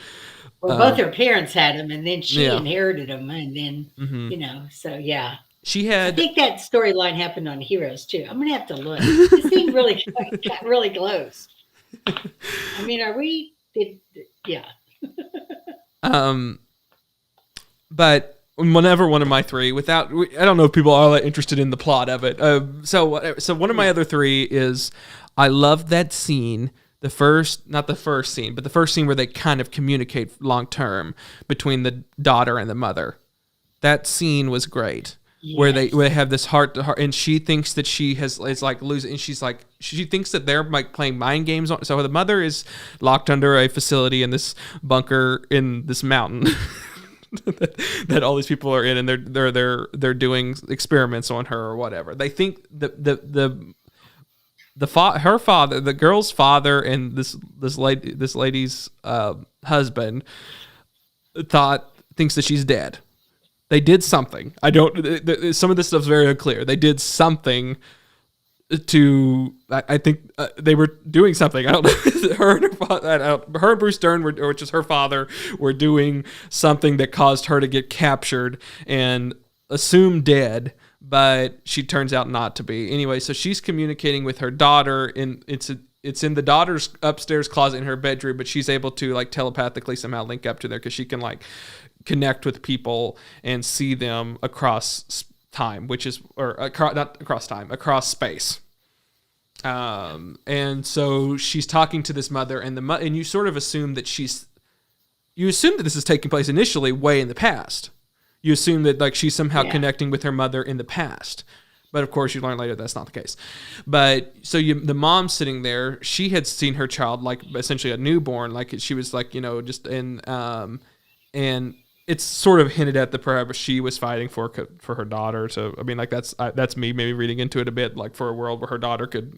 Well, both her parents had them, and then she inherited them, and then so yeah. She had. I think that storyline happened on Heroes too. I'm gonna have to look. This thing really got really close. I mean, yeah. But whenever one of my three, I don't know if people are that interested in the plot of it. So one of my other three is, I love that scene. Not the first scene, but the first scene where they kind of communicate long term between the daughter and the mother. That scene was great. where they have this heart to heart, and she thinks that she is like losing, and she thinks that they're like playing mind games on. So the mother is locked under a facility in this bunker in this mountain that all these people are in, and they're doing experiments on her or whatever. They think her father, the girl's father, and this lady's husband thinks that she's dead. They did something. Some of this stuff's very unclear. They did something I think they were doing something. I don't know. Her and Bruce Dern, which is her father, were doing something that caused her to get captured and assumed dead, but she turns out not to be. Anyway, so she's communicating with her daughter, and it's in the daughter's upstairs closet in her bedroom, but she's able to like telepathically somehow link up to there because she can like connect with people and see them across time, across space. And so she's talking to this mother, and you sort of assume that you assume that this is taking place initially way in the past. You assume that like she's somehow connecting with her mother in the past. But of course, you learn later that's not the case. But so the mom's sitting there. She had seen her child like essentially a newborn, like she was like just in and it's sort of hinted at that perhaps she was fighting for her daughter. So I mean, like that's me maybe reading into it a bit, like for a world where her daughter could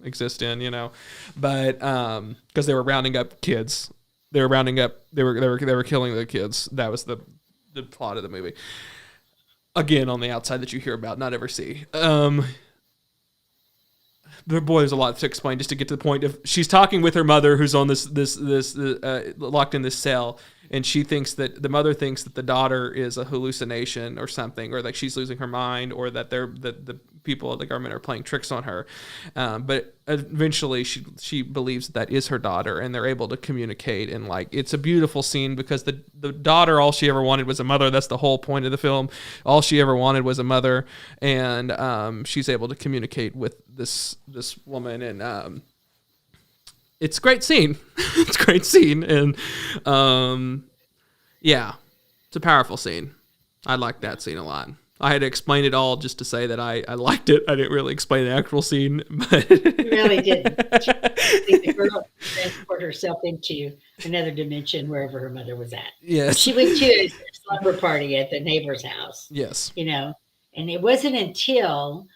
exist in, but because they were rounding up kids, they were killing the kids. That was the plot of the movie. Again, on the outside that you hear about, not ever see. There's a lot to explain just to get to the point of she's talking with her mother who's on this locked in this cell, and the mother thinks that the daughter is a hallucination or something, or like she's losing her mind, or that the people at the government are playing tricks on her. But eventually she believes that is her daughter, and they're able to communicate. And like, it's a beautiful scene because the daughter, all she ever wanted was a mother. That's the whole point of the film. All she ever wanted was a mother. And she's able to communicate with this woman. And it's a great scene. It's a great scene. And it's a powerful scene. I like that scene a lot. I had to explain it all just to say that I liked it. I didn't really explain the actual scene, but you really didn't. The girl transported herself into another dimension wherever her mother was at. Yes. She went to a slumber party at the neighbor's house. Yes. And it wasn't until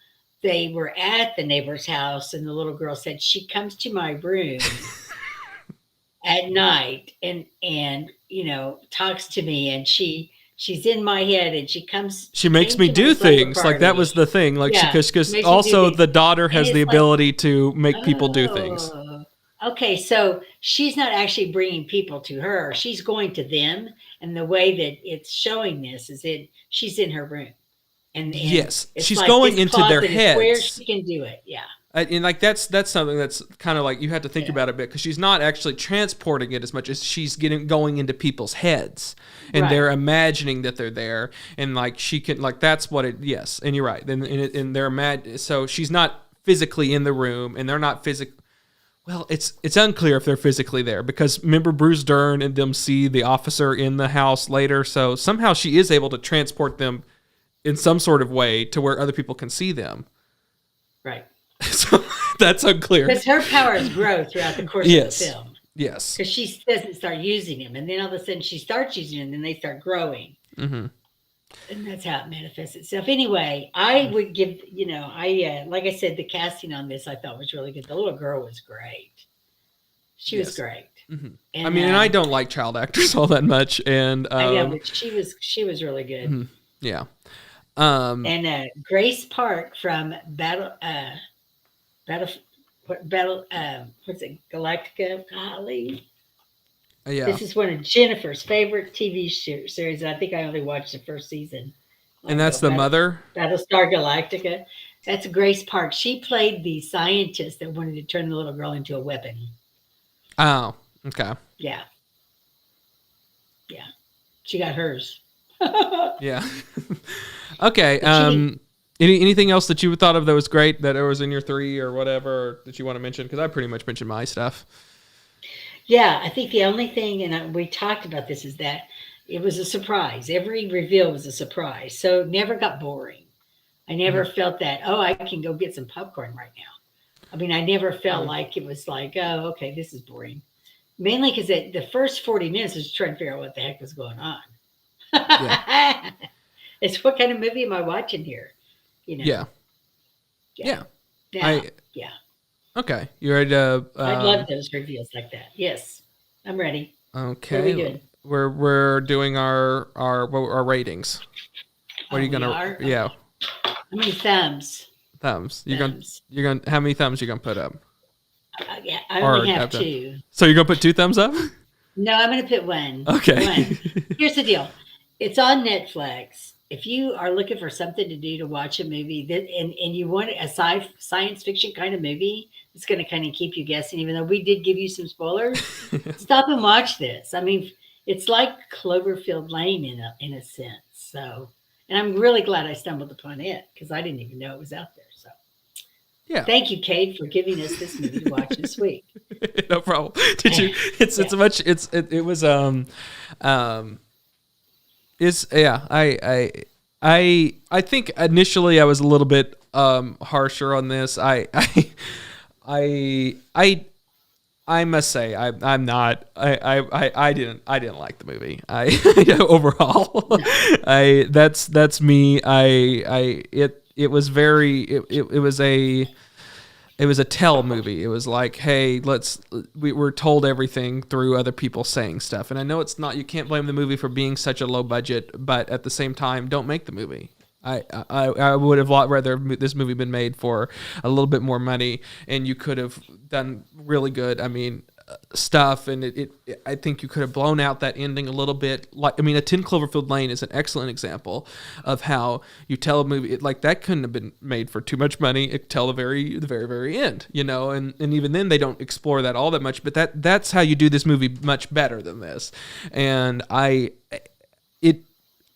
they were at the neighbor's house and the little girl said, she comes to my room at night and talks to me, and she's in my head, and she makes me do things. Like that was the thing. Like because also the daughter has the ability to make people do things. Okay, so she's not actually bringing people to her; she's going to them. And the way that it's showing this is that she's in her room, and yes, she's like going into their heads where she can do it. Yeah. And like that's something that's kind of like you have to think about a bit, because she's not actually transporting it as much as she's going into people's heads, and they're imagining that they're there, and like she can, like that's what it. Yes, and you're right. And they're so she's not physically in the room, and they're not physically. Well, it's unclear if they're physically there, because remember Bruce Dern and them see the officer in the house later, so somehow she is able to transport them in some sort of way to where other people can see them. Right. So that's unclear. Because her powers grow throughout the course of the film. Yes. Because she doesn't start using them, and then all of a sudden she starts using them, and then they start growing. Mm-hmm. And that's how it manifests itself. Anyway, I would give, like I said, the casting on this I thought was really good. The little girl was great. She was great. Mm-hmm. And, and I don't like child actors all that much, and but she was really good. Mm-hmm. Yeah. And Grace Park from what's it, Galactica? Golly. Yeah. This is one of Jennifer's favorite TV series. I think I only watched the first season. And that's the mother? Battlestar Galactica. That's Grace Park. She played the scientist that wanted to turn the little girl into a weapon. Oh, okay. Yeah. Yeah. She got hers. Yeah. Okay. Anything else that you thought of that was great, that was in your 3 or whatever that you want to mention? Because I pretty much mentioned my stuff. Yeah, I think the only thing, and we talked about this, is that it was a surprise. Every reveal was a surprise, so it never got boring. I never felt that, oh, I can go get some popcorn right now. I mean, I never felt like it was like, oh, okay, this is boring. Mainly because the first 40 minutes was trying to figure out what the heck was going on. Yeah. It's what kind of movie am I watching here? You know? Yeah. Yeah. Okay. You ready to? I love those reviews like that. Yes, I'm ready. Okay. What are we doing? We're doing our ratings. What are you gonna? Yeah. How many thumbs? You're gonna. How many thumbs you gonna put up? Yeah, I only have 2. So you're gonna put 2 thumbs up? No, I'm gonna put 1. Okay. 1. Here's the deal. It's on Netflix. If you are looking for something to do to watch a movie and you want a science fiction kind of movie, it's going to kind of keep you guessing, even though we did give you some spoilers, stop and watch this. I mean, it's like Cloverfield Lane in a sense. So, and I'm really glad I stumbled upon it because I didn't even know it was out there. So, yeah. Thank you, Cade, for giving us this movie to watch this week. No problem. Did you? I think initially I was a little bit harsher on this. I must say I'm not. I didn't like the movie. Overall, that's me. It was a tell movie. It was like, hey, we were told everything through other people saying stuff. And I know it's not, you can't blame the movie for being such a low budget, but at the same time, don't make the movie. I would have a lot rather this movie been made for a little bit more money, and you could have done really good. I mean, stuff, and I think you could have blown out that ending a little bit. Like, I mean, a 10 Cloverfield Lane is an excellent example of how you tell a movie like that couldn't have been made for too much money. It tell the very very end, you know, and even then they don't explore that all that much. But that's how you do this movie much better than this, and I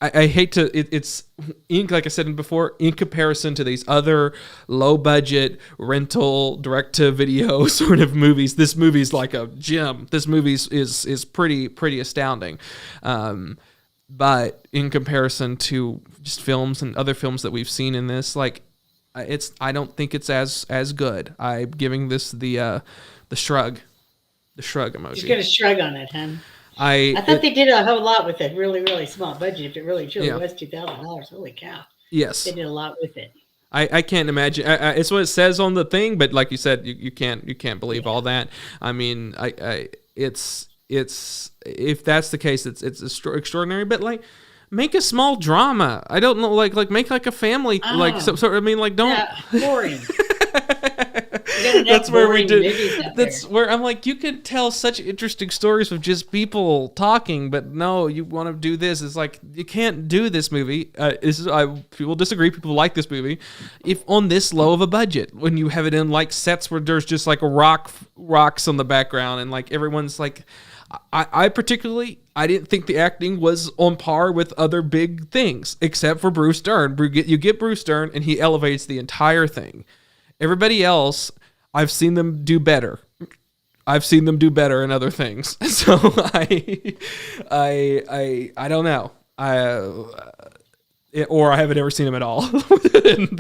hate to, it's like I said before, in comparison to these other low budget rental direct to video sort of movies, this movie's like a gem. This movie is pretty astounding. But in comparison to just films and other films that we've seen in this, like I don't think it's as good. I'm giving this the shrug emoji. Just get a shrug on it, huh? I thought they did a whole lot with a really, really small budget. If it really truly was $2,000, holy cow! Yes, they did a lot with it. I can't imagine. It's what it says on the thing, but like you said, you can't believe all that. I mean, it's if that's the case, it's extraordinary. But like, make a small drama. I don't know, like make like a family, like so. I mean, like don't boring. That's where we do. That's where I'm like, you could tell such interesting stories with just people talking, but no, you want to do this. It's like you can't do this movie. People disagree. People like this movie, if on this low of a budget. When you have it in like sets where there's just like rocks on the background, and like everyone's like, I particularly, I didn't think the acting was on par with other big things, except for Bruce Dern. You get Bruce Dern, and he elevates the entire thing. Everybody else, I've seen them do better. I've seen them do better in other things. So I don't know. Or I haven't ever seen them at all. And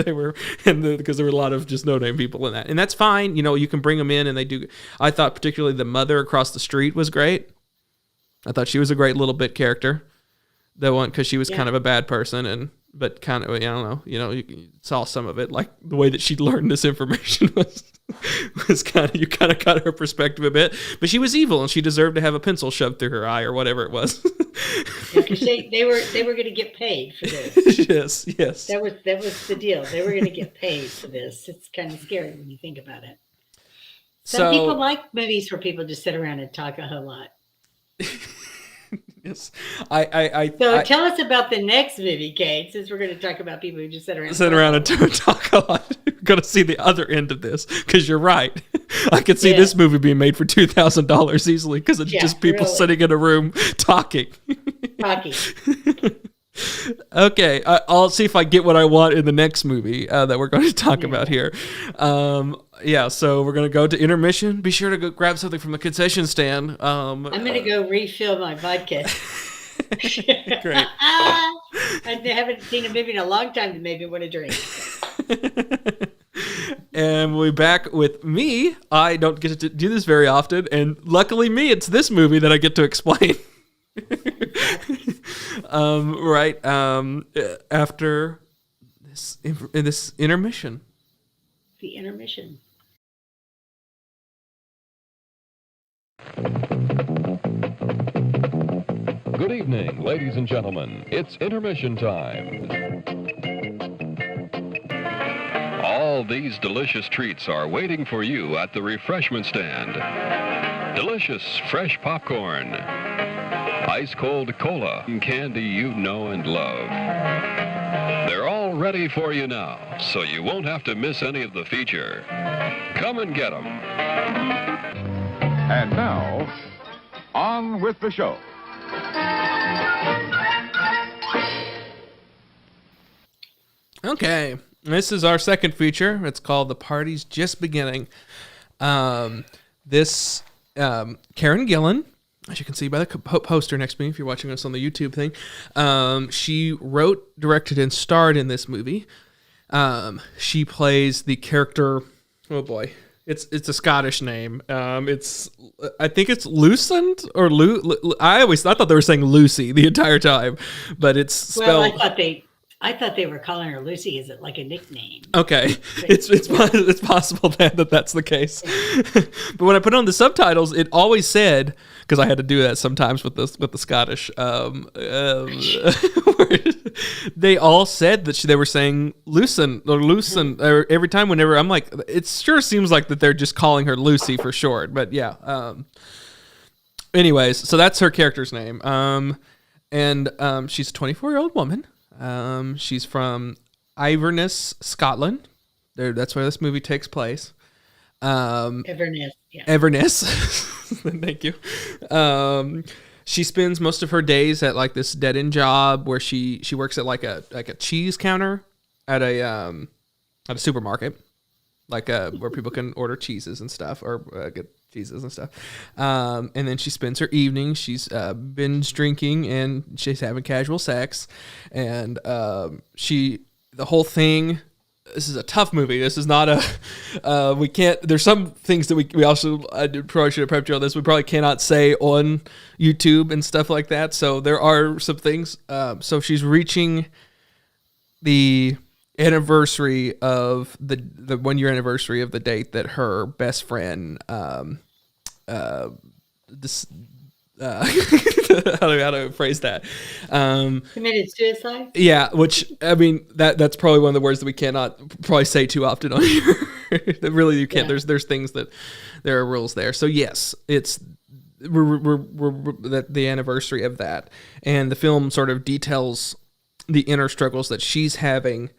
because there were a lot of just no-name people in that. And that's fine. You know, you can bring them in, and they do. I thought particularly the mother across the street was great. I thought she was a great little bit character. The one, because she was kind of a bad person, but kind of, I don't know, you saw some of it, like the way that she learned this information was kind of, you kind of got her perspective a bit, but she was evil and she deserved to have a pencil shoved through her eye or whatever it was. Because they were going to get paid for this. Yes. That was the deal. They were going to get paid for this. It's kind of scary when you think about it. Some people like movies where people just sit around and talk a whole lot. Yes, tell us about the next movie, Cade, since we're going to talk about people who just sit around and talk a lot. We're going to see the other end of this, because you're right. I could see this movie being made for $2,000 easily, because it's just people sitting in a room talking. Okay, I'll see if I get what I want in the next movie that we're going to talk about here. So we're going to go to intermission. Be sure to go grab something from the concession stand. I'm going to go refill my vodka. Great. I haven't seen a movie in a long time that made me want to drink. And we'll be back with me. I don't get to do this very often, and luckily me, it's this movie that I get to explain. After this intermission. The intermission. Good evening, ladies and gentlemen. It's intermission time. All these delicious treats are waiting for you at the refreshment stand. Delicious fresh popcorn, ice-cold cola, and candy you know and love. They're all ready for you now, so you won't have to miss any of the feature. Come and get them. And now, on with the show. Okay, this is our second feature. It's called The Party's Just Beginning. Karen Gillan, as you can see by the poster next to me, if you're watching us on the YouTube thing, she wrote, directed, and starred in this movie. She plays the character. Oh boy, it's a Scottish name. I think it's Lucent or I thought they were saying Lucy the entire time, but it's spelled. Well, I thought they were calling her Lucy. Is it like a nickname? Okay, it's possible that's the case. But when I put on the subtitles, it always said, because I had to do that sometimes with the Scottish, they all said that they were saying Lucent or every time. Whenever I'm like, it sure seems like that they're just calling her Lucy for short. But yeah. Anyways, so that's her character's name. And she's a 24-year-old woman. She's from Inverness, Scotland. That's where this movie takes place. Inverness. Yeah. Inverness. Thank you. She spends most of her days at like this dead-end job where she works at like a cheese counter at a supermarket, like where people can order cheeses and stuff or get cheeses and stuff. And then she spends her evening. She's binge drinking and she's having casual sex. And the whole thing. This is a tough movie. This is not we can't, there's some things that we also, I probably should have prepped you on this, we probably cannot say on YouTube and stuff like that. So there are some things. So she's reaching the anniversary of the 1 year anniversary of the date that her best friend, how do I phrase that? Committed suicide? Yeah, which, I mean, that's probably one of the words that we cannot probably say too often on here. That really you can't. Yeah. There's things that there are rules there. So yes, it's we're the anniversary of that, and the film sort of details the inner struggles that she's having,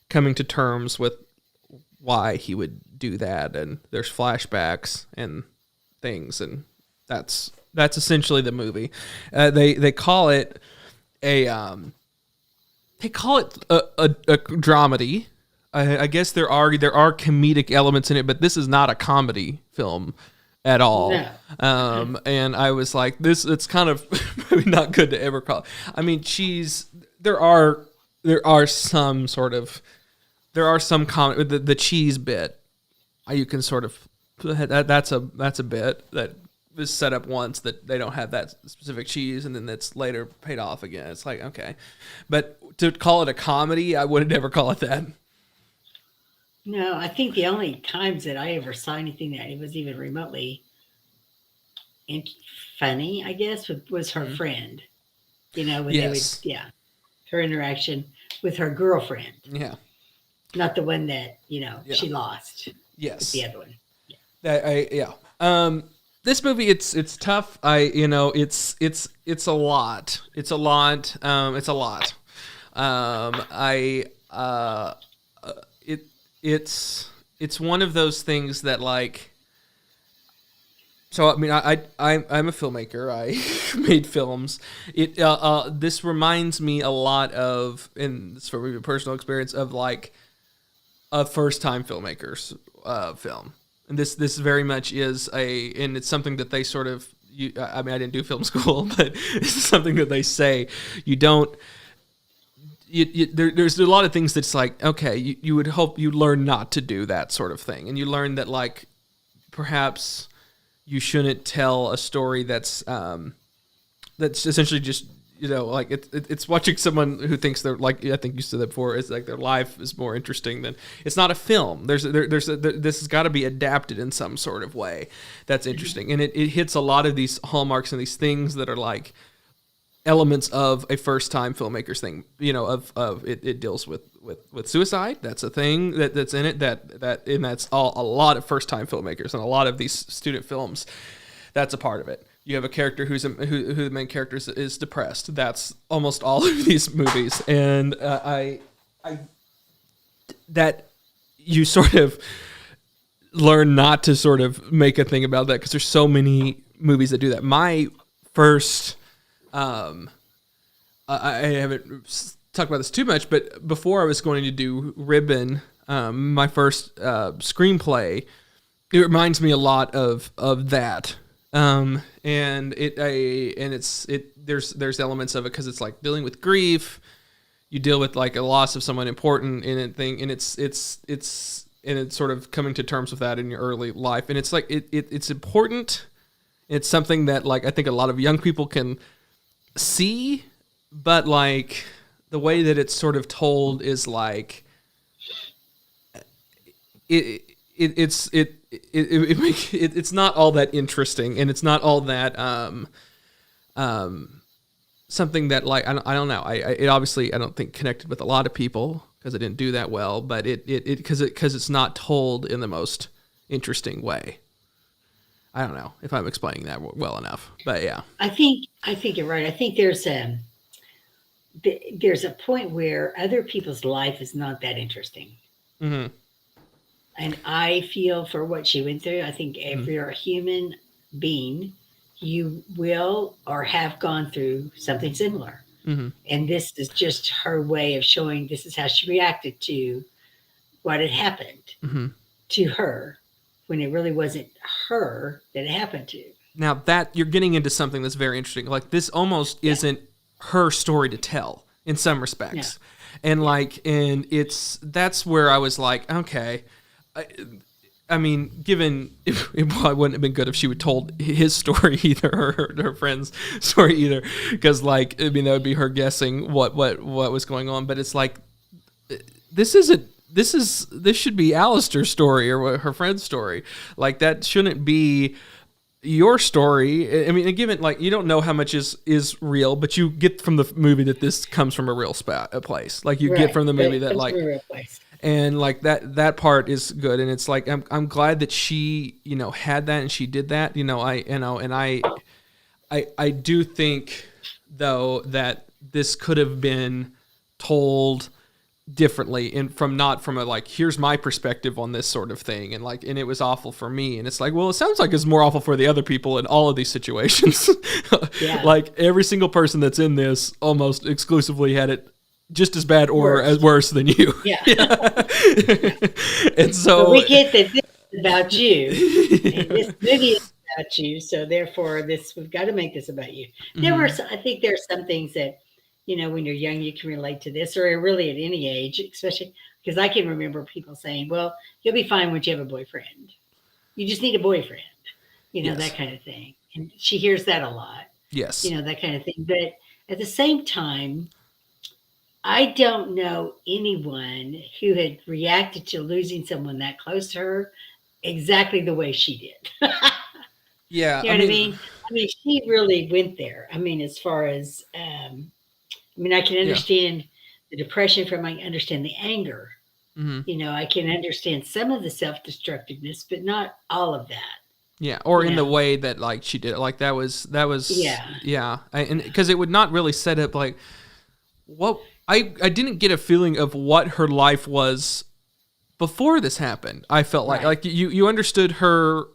coming to terms with why he would do that, and there's flashbacks and things, and that's essentially the movie. They call it a dramedy. I guess there are comedic elements in it, but this is not a comedy film at all. No. And I was like, it's kind of maybe not good to ever call it. I mean, there are some comedy. The cheese bit, you can sort of, that's a bit that is set up once that they don't have that specific cheese, and then it's later paid off again. It's like, okay, but to call it a comedy, I would never call it that. No, I think the only times that I ever saw anything that it was even remotely funny, I guess, was her friend. You know, when yes. Her interaction with her girlfriend. Yeah. Not the one that, she lost. Yes. The other one. Yeah. This movie, it's tough. It's a lot. It's a lot. It's one of those things that, like, so I mean, I'm a filmmaker. I made films. This reminds me a lot of, and it's from a personal experience, of like a first time filmmaker's film. And this very much is and it's something that they sort of, I mean, I didn't do film school, but it's something that they say, you don't there's a lot of things that's like, okay, you would hope you learn not to do that sort of thing, and you learn that like perhaps you shouldn't tell a story that's essentially just, you know, like it's watching someone who thinks they're like, I think you said that before, is like their life is more interesting than, it's not a film. This has got to be adapted in some sort of way that's interesting, and it hits a lot of these hallmarks and these things that are like elements of a first-time filmmaker's thing, you know, of it deals with suicide. That's a thing that's in it and that's all a lot of first-time filmmakers and a lot of these student films. That's a part of it. You have a character who the main character is depressed. That's almost all of these movies, and that you sort of learn not to sort of make a thing about that because there's so many movies that do that. My first. I haven't talked about this too much, but before I was going to do Ribbon, my first screenplay, it reminds me a lot of that. And there's elements of it because it's like dealing with grief. You deal with like a loss of someone important in a thing, and it's sort of coming to terms with that in your early life, and it's like it's important. It's something that like I think a lot of young people can see, but like the way that it's sort of told is like it's not all that interesting, and it's not all that something that like I don't know. It obviously I don't think connected with a lot of people because it didn't do that well, but it because it's not told in the most interesting way. I don't know if I'm explaining that well enough, but yeah. I think you're right. I think there's a point where other people's life is not that interesting. Mm-hmm. And I feel for what she went through. I think if you're a human being, you will or have gone through something similar. Mm-hmm. And this is just her way of showing this is how she reacted to what had happened to her when it really wasn't her that it happened to. Now that you're getting into something that's very interesting. Like this almost isn't her story to tell in some respects. Yeah. And that's where I was like, okay, I mean, given it probably wouldn't have been good if she would told his story either, or her friend's story either, because like I mean that would be her guessing what was going on. But it's like this should be Alistair's story or her friend's story. Like that shouldn't be your story. I mean, given like you don't know how much is real, but you get from the movie that this comes from a real place. Like you get from the movie that like. And like that part is good, and it's like I'm glad that she had that and she did that. I do think though that this could have been told differently and not from a like here's my perspective on this sort of thing, and it was awful for me, and it's like, well, it sounds like it's more awful for the other people in all of these situations. Yeah. Like every single person that's in this almost exclusively had it just as bad or as worse than you. Yeah. And so but we get that this is about you and this movie is about you, so therefore we've got to make this about you. I think there's some things that when you're young you can relate to this, or really at any age, especially because I can remember people saying, well, you'll be fine once you have a boyfriend, you just need a boyfriend, yes. That kind of thing, and she hears that a lot. Yes. That kind of thing. But at the same time, I don't know anyone who had reacted to losing someone that close to her exactly the way she did. Yeah. You know what I mean? I mean, she really went there. I mean, as far as, I can understand the depression I understand the anger. Mm-hmm. I can understand some of the self-destructiveness, but not all of that. Yeah. Or in the way that like she did it. Like that was, yeah. And because it would not really set up like, what, I didn't get a feeling of what her life was before this happened. I felt like you understood her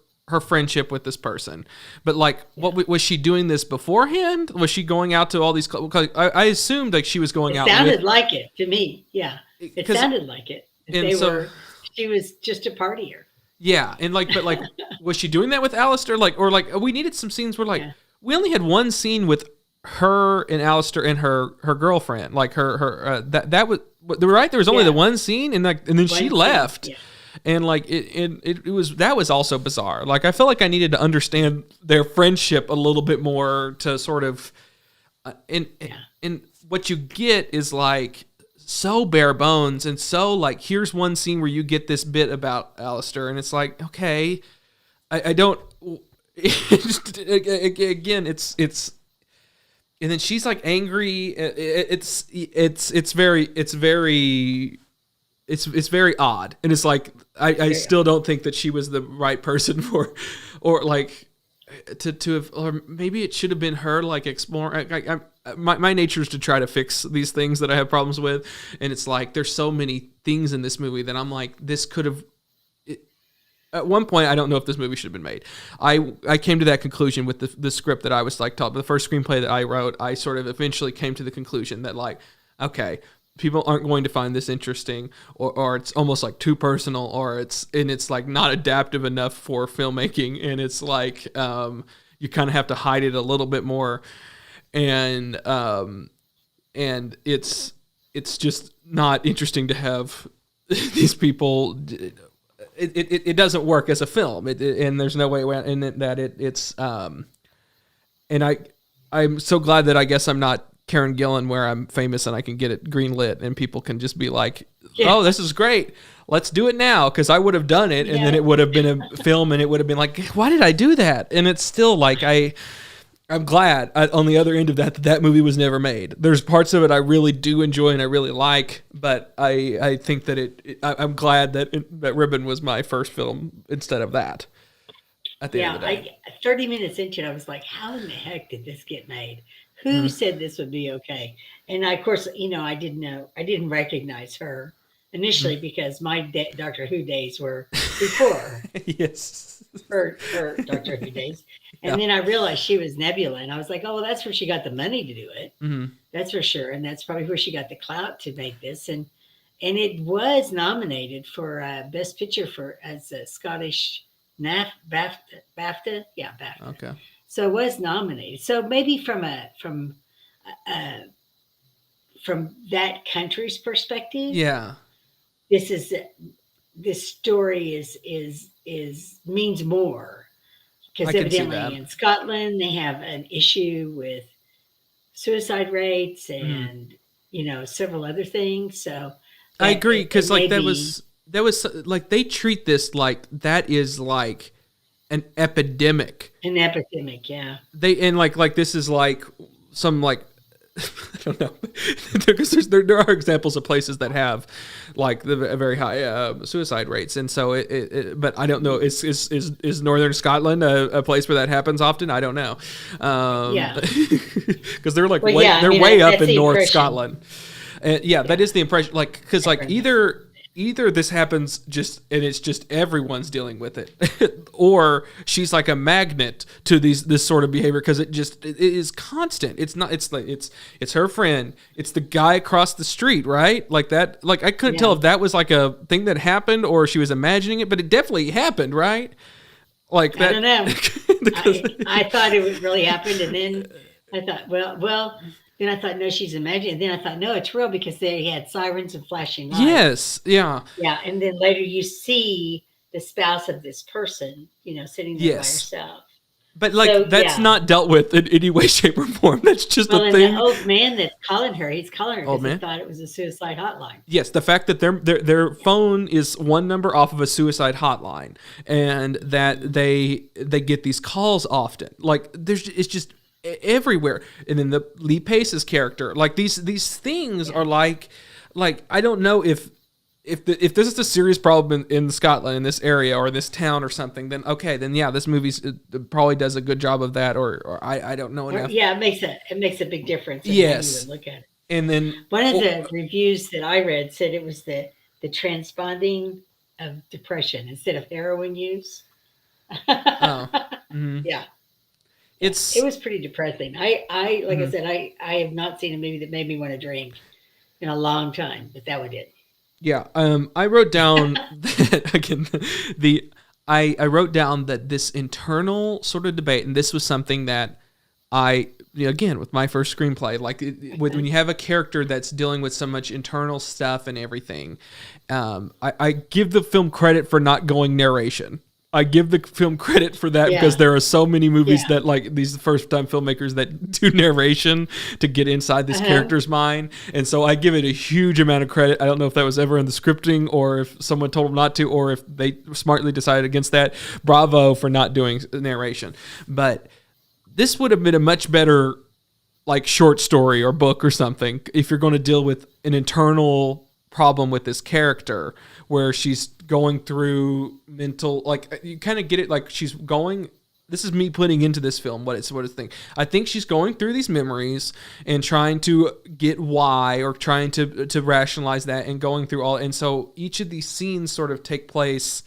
friendship with this person, but like what was she doing this beforehand? Was she going out to all these? I assumed like she was going out. It sounded like it to me. Yeah, it sounded like it. She was just a partier. Yeah, and but was she doing that with Alistair? We needed some scenes where we only had one scene with her and Alistair and her girlfriend, like that was right. There was only the one scene, and then she left. Yeah. And like it was, that was also bizarre. Like I felt like I needed to understand their friendship a little bit more to sort of, and what you get is like so bare bones, and so like here's one scene where you get this bit about Alistair, and it's like, okay, I don't. Again, it's. And then she's like angry. It's very odd, and it's like I still don't think that she was the right person for, or like to have, or maybe it should have been her like exploring. My nature is to try to fix these things that I have problems with, and it's like there's so many things in this movie that I'm like, this could have. At one point, I don't know if this movie should have been made. I came to that conclusion with the script that I was like taught. The first screenplay that I wrote, I sort of eventually came to the conclusion that like, okay, people aren't going to find this interesting, or it's almost like too personal, or it's like not adaptive enough for filmmaking, and it's like you kind of have to hide it a little bit more, and it's just not interesting to have these people. It doesn't work as a film, and there's no way in it that it's and I'm so glad that I guess I'm not Karen Gillan, where I'm famous and I can get it greenlit and people can just be like, oh, this is great, let's do it now, because I would have done it, and then it would have been a film, and it would have been like, why did I do that? And it's still like I'm glad on the other end of that movie was never made. There's parts of it I really do enjoy and I really like, but I think that I'm glad that Ribbon was my first film instead of that. At the end of the day. 30 minutes into it, I was like, how in the heck did this get made? Who said this would be okay? And of course, I didn't recognize her initially because my Doctor Who days were before yes, her Doctor Who days. And then I realized she was Nebula, and I was like, oh, well, that's where she got the money to do it. Mm-hmm. That's for sure. And that's probably where she got the clout to make this. And it was nominated for Best Picture as a Scottish BAFTA. Yeah, BAFTA. Okay. So it was nominated. So maybe from that country's perspective, this story is means more. Because evidently in Scotland, they have an issue with suicide rates and, several other things. So I agree. Because like that was like, they treat this like that is like an epidemic. An epidemic. Yeah. Like this is like some like, I don't know, because there are examples of places that have like the very high suicide rates, and so but I don't know. Is Northern Scotland a place where that happens often? I don't know. Because they're like way up in North Scotland. And that is the impression. Like, because like either this happens just and it's just everyone's dealing with it, or she's like a magnet to this sort of behavior, because it is constant. It's not. It's like it's her friend. It's the guy across the street, right? Like that. Like I couldn't tell if that was like a thing that happened or she was imagining it, but it definitely happened, right? Like that. I don't know. I thought it would really happened, and then I thought, well. Then I thought, no, she's imagining. And then I thought, no, it's real, because they had sirens and flashing lights. Yes, yeah. Yeah, and then later you see the spouse of this person, sitting there by herself. But like that's not dealt with in any way, shape, or form. That's just a thing. The old man that's calling her, he's calling her because he thought it was a suicide hotline. Yes, the fact that their phone is one number off of a suicide hotline, and that they get these calls often. Like it's just everywhere. And then the Lee Pace's character, like these things are like I don't know if this is a serious problem in Scotland, in this area or this town or something, then this movie probably does a good job of that, or I don't know enough. Yeah, it makes a big difference. Yes, you would look at it. And then one of the reviews that I read said it was the transponding of depression instead of heroin use. Yeah. It was pretty depressing. I said, I have not seen a movie that made me want to drink in a long time, but that one did. Yeah. I wrote down that again, I wrote down that this internal sort of debate, and this was something that again, with my first screenplay, like when you have a character that's dealing with so much internal stuff and everything, I give the film credit for not going narration. I give the film credit for that because there are so many movies that like these first time filmmakers that do narration to get inside this character's mind. And so I give it a huge amount of credit. I don't know if that was ever in the scripting or if someone told them not to, or if they smartly decided against that. Bravo for not doing narration. But this would have been a much better like short story or book or something if you're going to deal with an internal problem with this character where she's going through mental, like you kind of get it, like she's going, this is me putting into this film what it's thing. I think she's going through these memories and trying to get why, or trying to rationalize that, and going through all, and so each of these scenes sort of take place,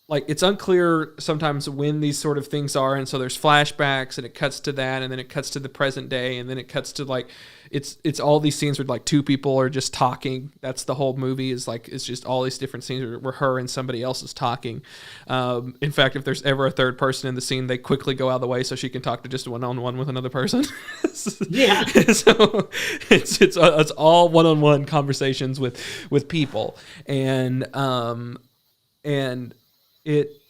like it's unclear sometimes when these sort of things are, and so there's flashbacks and it cuts to that, and then it cuts to the present day, and then it cuts to like it's all these scenes where like two people are just talking. That's the whole movie, is like it's just all these different scenes where her and somebody else is talking. In fact, if there's ever a third person in the scene, they quickly go out of the way so she can talk to just one-on-one with another person. Yeah. So it's all one-on-one conversations with people, and it.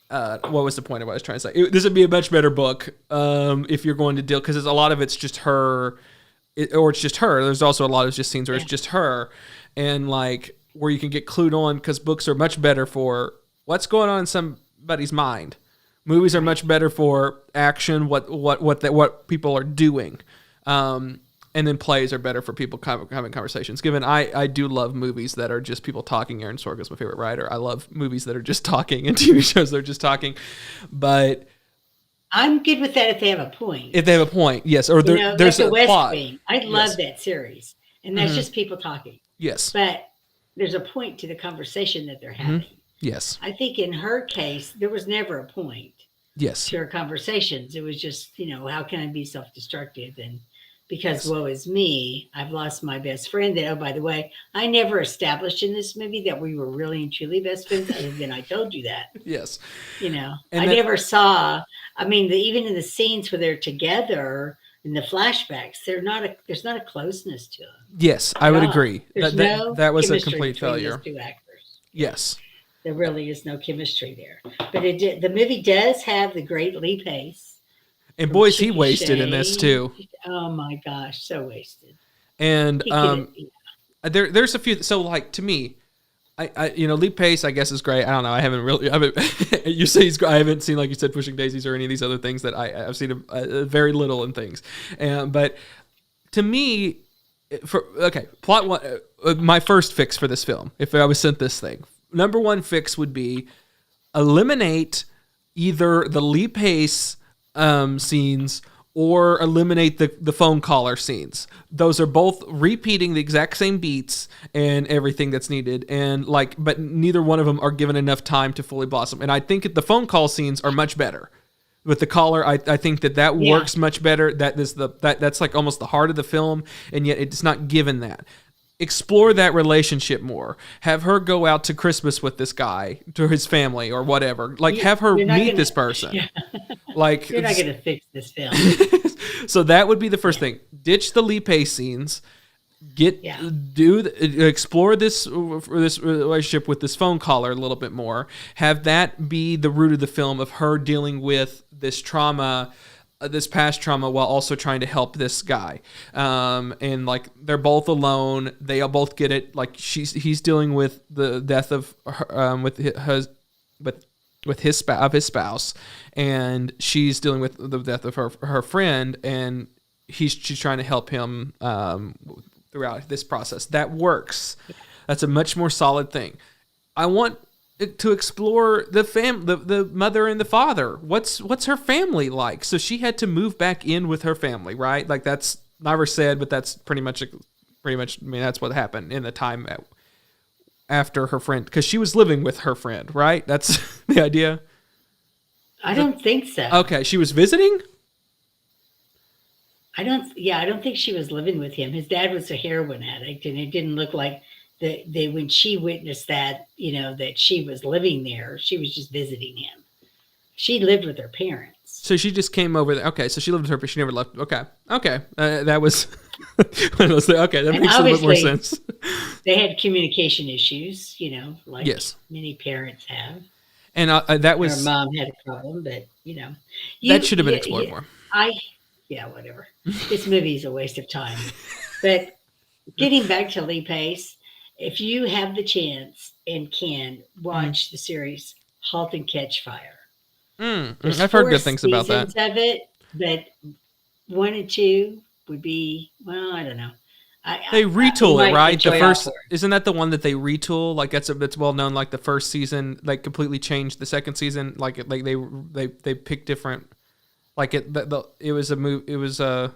What was the point of what I was trying to say? This would be a much better book if you're going to deal, because a lot of it's just her, or it's just her. There's also a lot of just scenes where it's just her, and like where you can get clued on, because books are much better for what's going on in somebody's mind. Movies are much better for action, what people are doing. And then plays are better for people having conversations. Given I do love movies that are just people talking. Aaron Sorkin's my favorite writer. I love movies that are just talking, and TV shows that are just talking. But I'm good with that if they have a point. If they have a point, yes. Or there's like the a West plot. Wing. I love that series. And that's just people talking. Yes. But there's a point to the conversation that they're having. Yes. I think in her case, there was never a point yes. to her conversations. It was just, how can I be self-destructive? And because woe is me, I've lost my best friend. That, oh, by the way, I never established in this movie that we were really and truly best friends, other than I told you that. Yes. I never saw, even in the scenes where they're together in the flashbacks, there's not a closeness to them. Yes, I would agree. That was a chemistry complete between failure. those two actors. Yes. There really is no chemistry there. But the movie does have the great Lee Pace. And boy, is he wasted in this too. Oh my gosh, so wasted. And there's a few. So like to me, I Lee Pace I guess is great. I don't know. I haven't. You say he's. I haven't seen, like you said, Pushing Daisies or any of these other things that I've seen very little in things. But to me, plot one. My first fix for this film, if I was sent this thing, number one fix would be eliminate either the Lee Pace scenes or eliminate the phone caller scenes. Those are both repeating the exact same beats and everything that's needed, and but neither one of them are given enough time to fully blossom. And I think the phone call scenes are much better. With the caller, I think that works much better. That's like almost the heart of the film, and yet it's not given that. Explore that relationship more. Have her go out to Christmas with this guy, to his family or whatever. Have her meet this person. Yeah. You're not going to fix this film. So that would be the first thing. Ditch the Lee Pace scenes. Explore this relationship with this phone caller a little bit more. Have that be the root of the film, of her dealing with this trauma, this past trauma, while also trying to help this guy. And they're both alone. They all both get it. He's dealing with the death of her, with his spouse, and she's dealing with the death of her friend, and she's trying to help him throughout this process. That works. That's a much more solid thing. I want to explore the mother and the father. What's her family like? So she had to move back in with her family, right? Like that's never said, but that's pretty much. That's what happened in the time after her friend, because she was living with her friend, right? That's the idea. I don't think so. Okay, she was visiting. I don't think she was living with him. His dad was a heroin addict, and it didn't look like when she witnessed that, that she was living there, she was just visiting him. She lived with her parents. So she just came over there. Okay, so she lived with her, but she never left. Okay. That was when I was like, okay, that And makes a little bit more obviously, sense. They had communication issues, like Yes. many parents have. And that Her was mom had a problem, but that should have been explored more. Whatever. This movie is a waste of time. But getting back to Lee Pace, if you have the chance and can watch the series *Halt and Catch Fire*. I've heard good things about that. Of it, but 1 and 2 would be, well, I don't know. They retool it, right? The first Awkward. isn't that the one that they retool? Like that's well known. Like the first season, like completely changed. The second season, like they picked different. Like it was a move. It was a.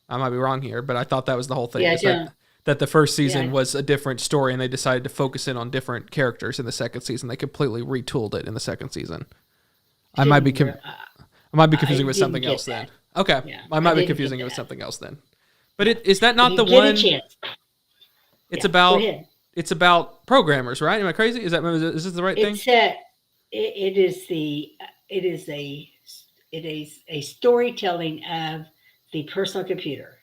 I might be wrong here, but I thought that was the whole thing. Yeah, that the first season was a different story, and they decided to focus in on different characters in the second season. They completely retooled it in the second season. I might be confusing with something else then. Okay, Yeah, I might I be didn't confusing get it with that. something else then. But is that not If the you get a one? chance. It's Yeah, about go ahead. it's about programmers, right? Am I crazy? Is this the right thing? It is a storytelling of the personal computer.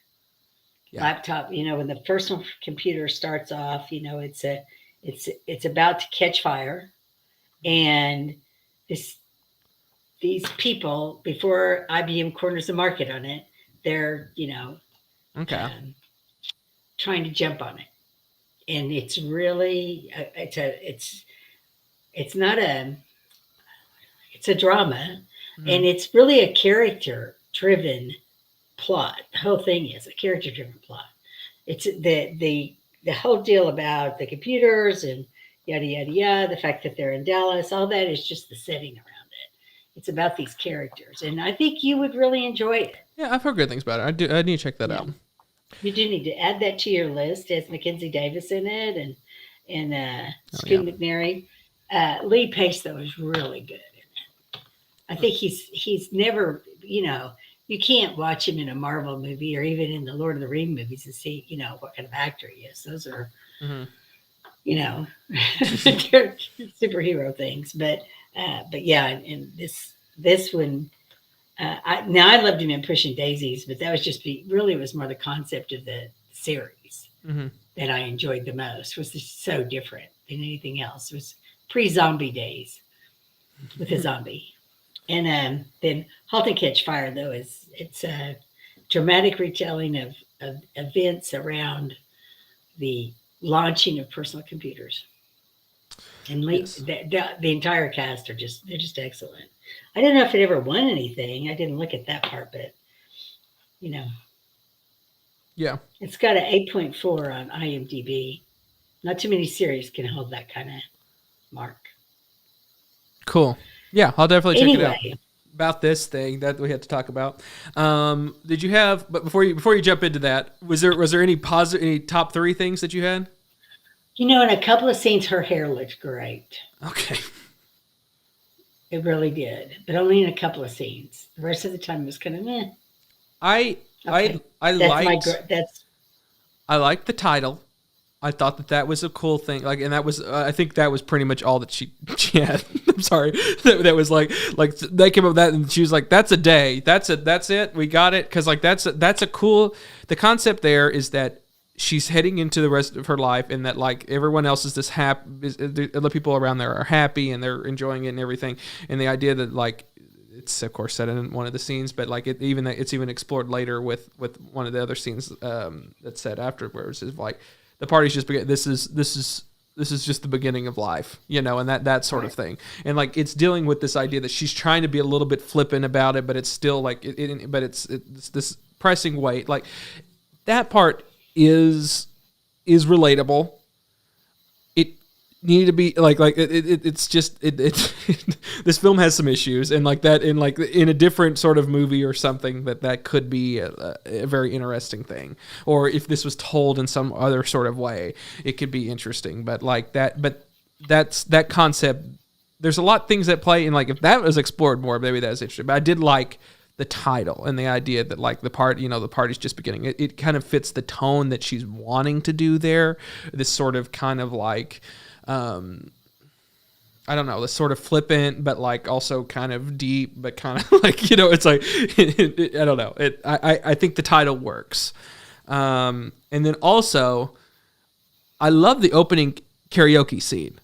Yeah. Laptop, when the personal computer starts off, it's about to catch fire, and these people, before IBM corners the market on it, they're Okay. trying to jump on it, and it's really it's a drama, and it's really a character driven plot. The whole thing is a character driven plot. It's the whole deal about the computers and yada yada yada, the fact that they're in Dallas, all that is just the setting around it. It's about these characters, and I think you would really enjoy it. Yeah, I've heard good things about it. I need to check that out. You do need to add that to your list. It has Mackenzie Davis in it and Scoot McNairy. Lee Pace though is really good in it. I think he's never, you can't watch him in a Marvel movie or even in the Lord of the Rings movies and see, what kind of actor he is. Those are, they're superhero things. But yeah, and this one. I loved him in Pushing Daisies, but that was really was more the concept of the series that I enjoyed the most. Was just so different than anything else. It was pre-zombie days with a zombie, and then *Halt and Catch Fire* though it's a dramatic retelling of events around the launching of personal computers, and the entire cast they're just excellent. I don't know if it ever won anything. I didn't look at that part, but Yeah. it's got an 8.4 on IMDb. Not too many series can hold that kind of mark. Cool. Yeah, I'll definitely check it out. Anyway, About this thing that we had to talk about. Did you have? But before you jump into that, was there any top 3 things that you had? in a couple of scenes, her hair looked great. Okay. It really did, but only in a couple of scenes. The rest of the time it was kind of meh. I liked the title. I thought that was a cool thing. Like, and that was I think that was pretty much all that she had. I'm sorry. That was like they came up with that, and she was like, "That's a day. That's it. We got it." Because like that's a cool. The concept there is that she's heading into the rest of her life, and that like everyone else is this happy. The other people around there are happy and they're enjoying it and everything. And the idea that like it's of course said in one of the scenes, but like it's even explored later with one of the other scenes that's said afterwards is like the party's just this is just the beginning of life, and that sort of thing. And like it's dealing with this idea that she's trying to be a little bit flippant about it, but it's still like but it's this pressing weight. Like that part is relatable. It needed to be it's just this film has some issues, and like that in a different sort of movie or something that could be a very interesting thing, or if this was told in some other sort of way it could be interesting. But that's that concept. There's a lot of things that play, and like if that was explored more, maybe that's interesting. But I did like the title and the idea that like the party's just beginning. It kind of fits the tone that she's wanting to do there. This sort of kind of like, I I don't know, this sort of flippant, but like also kind of deep, but kind of like, you know, it's like, I don't know. I think the title works. And then also, I love the opening karaoke scene.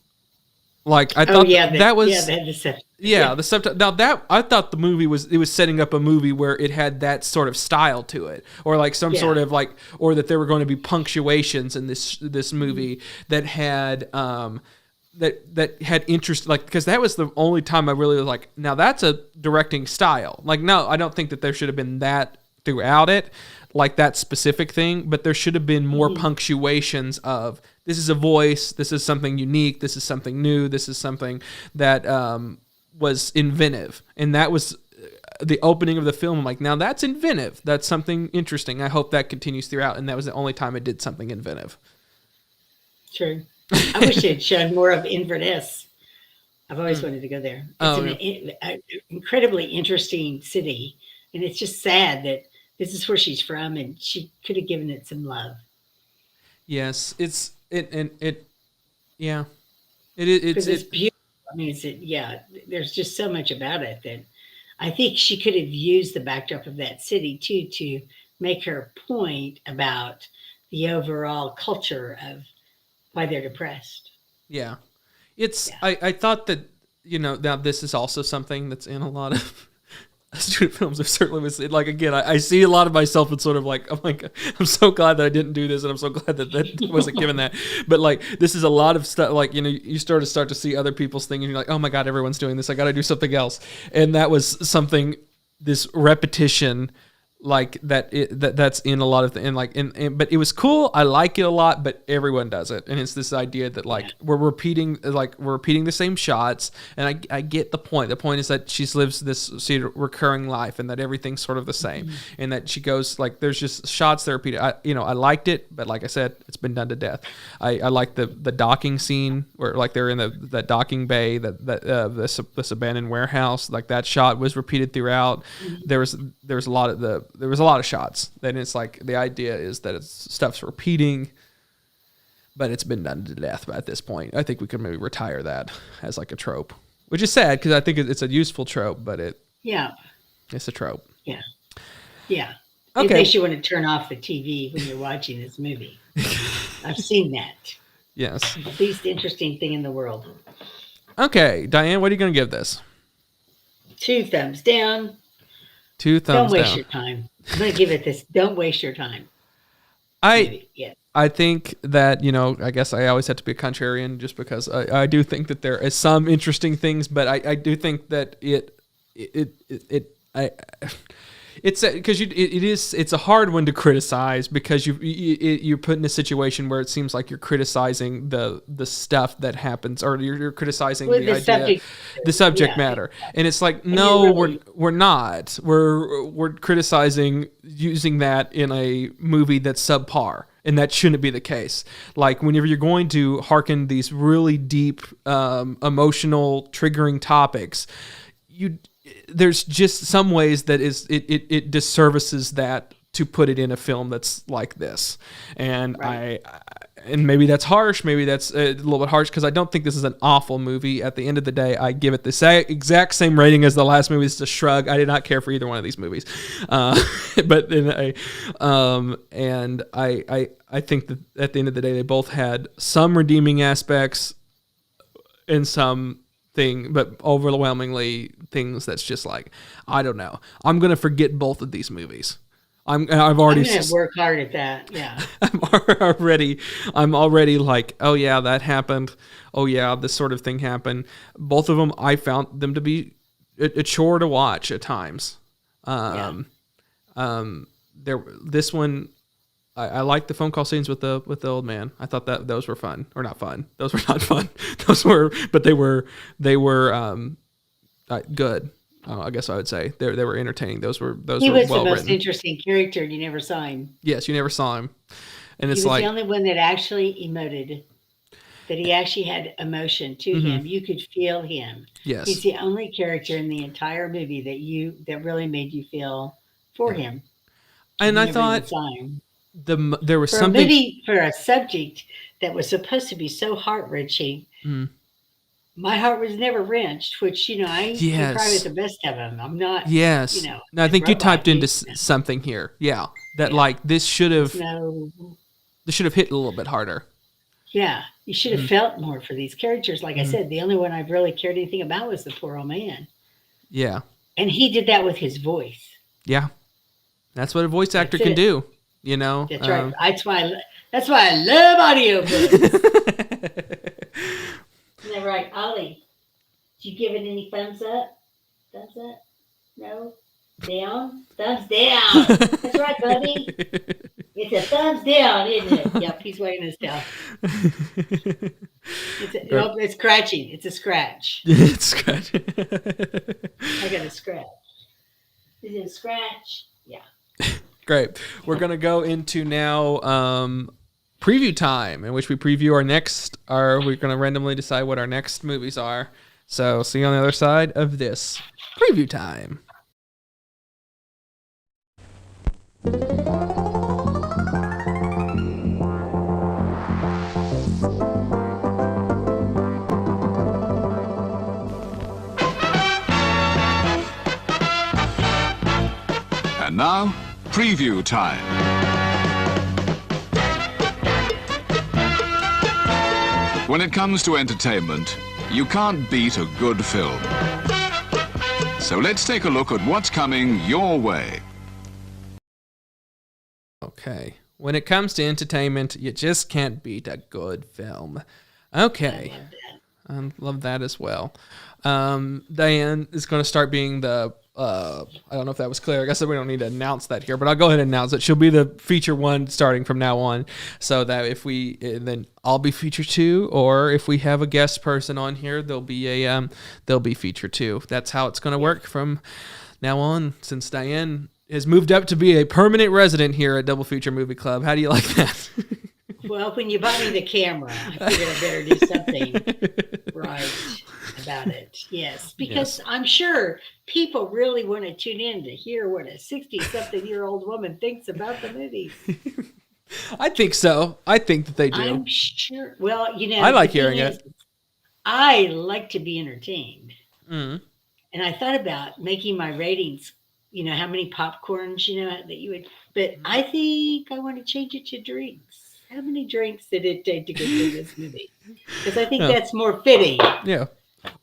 Like I thought that was the subtitle. Now that I thought the movie was setting up a movie where it had that sort of style to it, or like some sort of like, or that there were going to be punctuations in this movie that had that had interest, like, because that was the only time I really was like, now that's a directing style. Like, no, I don't think that there should have been that throughout it, like that specific thing, but there should have been more punctuations of, this is a voice, this is something unique, this is something new, this is something that was inventive. And that was the opening of the film. I'm like, now that's inventive. That's something interesting. I hope that continues throughout. And that was the only time it did something inventive. True. I wish it had shown more of Inverness. I've always wanted to go there. It's an incredibly interesting city. And it's just sad that this is where she's from, and she could have given it some love. Yes, it's beautiful. I mean, there's just so much about it that I think she could have used the backdrop of that city too to make her point about the overall culture of why they're depressed. Yeah, I thought that, you know, now this is also something that's in a lot of student films. I've certainly was like, again, I see a lot of myself in sort of like, I'm like, I'm so glad that I didn't do this, and I'm so glad that wasn't given that. But like, this is a lot of stuff. Like, you know, you start to see other people's thing, and you're like, oh my God, everyone's doing this. I got to do something else. And that was something, this repetition, like that's in a lot of but it was cool. I like it a lot, but everyone does it, and it's this idea that like we're repeating the same shots, and I get the point. The point is that she lives this recurring life, and that everything's sort of the same, and that she goes like, there's just shots that are repeated. I liked it, but like I said, it's been done to death. I like the docking scene where like they're in that docking bay, this abandoned warehouse. Like that shot was repeated throughout. There was a lot of shots. Then it's like the idea is that stuff's repeating, but it's been done to death at this point. I think we could maybe retire that as like a trope, which is sad because I think it's a useful trope, but it's a trope. Yeah. Okay. It makes you want to turn off the TV when you're watching this movie. I've seen that. Yes. The least interesting thing in the world. Okay, Diane, what are you going to give this? 2 thumbs down. 2 thumbs down. Don't waste your time. I'm going to give it this. Don't waste your time. I think that, you know, I guess I always have to be a contrarian just because I do think that there is some interesting things, but I do think that it's a hard one to criticize because you're put in a situation where it seems like you're criticizing the stuff that happens, or you're criticizing the subject matter, and it's like, no, we're not. We're criticizing using that in a movie that's subpar, and that shouldn't be the case. Like whenever you're going to hearken these really deep, emotional, triggering topics, there's just some ways that it disservices that to put it in a film that's like this. And right. And maybe that's harsh, maybe that's a little bit harsh because I don't think this is an awful movie. At the end of the day, I give it the exact same rating as the last movie. It's a shrug. I did not care for either one of these movies. But then I think that at the end of the day, they both had some redeeming aspects and some thing, but overwhelmingly things that's just like, I don't know. I'm going to forget both of these movies. I'm going to work hard at that. Yeah. I'm already like, oh yeah, that happened. Oh yeah, this sort of thing happened. Both of them, I found them to be a chore to watch at times. This one, I liked the phone call scenes with the old man. I thought that those were fun, or not fun. Those were not fun. But they were good. I guess I would say they were entertaining. Those were well written. He was the most interesting character, and you never saw him. Yes, you never saw him, and it's he was the only one that actually emoted. That he actually had emotion to him. You could feel him. Yes, he's the only character in the entire movie that really made you feel for him. And I thought there was something for a subject that was supposed to be so heart-wrenching. my heart was never wrenched, which, I can cry with the best of them. I'm not, Yes. No, I think you typed into something here. Yeah. That this should have hit a little bit harder. Yeah. You should have felt more for these characters. Like I said, the only one I've really cared anything about was the poor old man. Yeah. And he did that with his voice. Yeah. That's what a voice actor can do, That's right. That's why I love audiobooks. Isn't that right, Ollie? Did you give it any thumbs up? Thumbs up? No? Down? Thumbs down. That's right, buddy. It's a thumbs down, isn't it? Yep, he's weighing us down. It's scratching. It's a scratch. It's scratching. I got a scratch. Is it a scratch? Yeah. Great. We're going to go into now preview time, in which we preview we're going to randomly decide what our next movies are. So see you on the other side of this preview time. And now, preview time. When it comes to entertainment, you can't beat a good film. So let's take a look at what's coming your way. Okay. When it comes to entertainment, you just can't beat a good film. Okay. I love that as well. Diane is going to start being the I don't know if that was clear. I guess we don't need to announce that here, but I'll go ahead and announce it. She'll be the feature one starting from now on, so that then I'll be feature two, or if we have a guest person on here, they'll be feature two. That's how it's going to work from now on, since Diane has moved up to be a permanent resident here at Double Feature Movie Club. How do you like that? Well, when you bought me the camera, I figured I better do something right about it. Yes, because I'm sure people really want to tune in to hear what a 60-something-year-old woman thinks about the movies. I think so. I think that they do. I'm sure. Well, I like hearing it. I like to be entertained. Mm. And I thought about making my ratings, how many popcorns, that you would, but I think I want to change it to drinks. How many drinks did it take to go through this movie? Because I think that's more fitting. Yeah.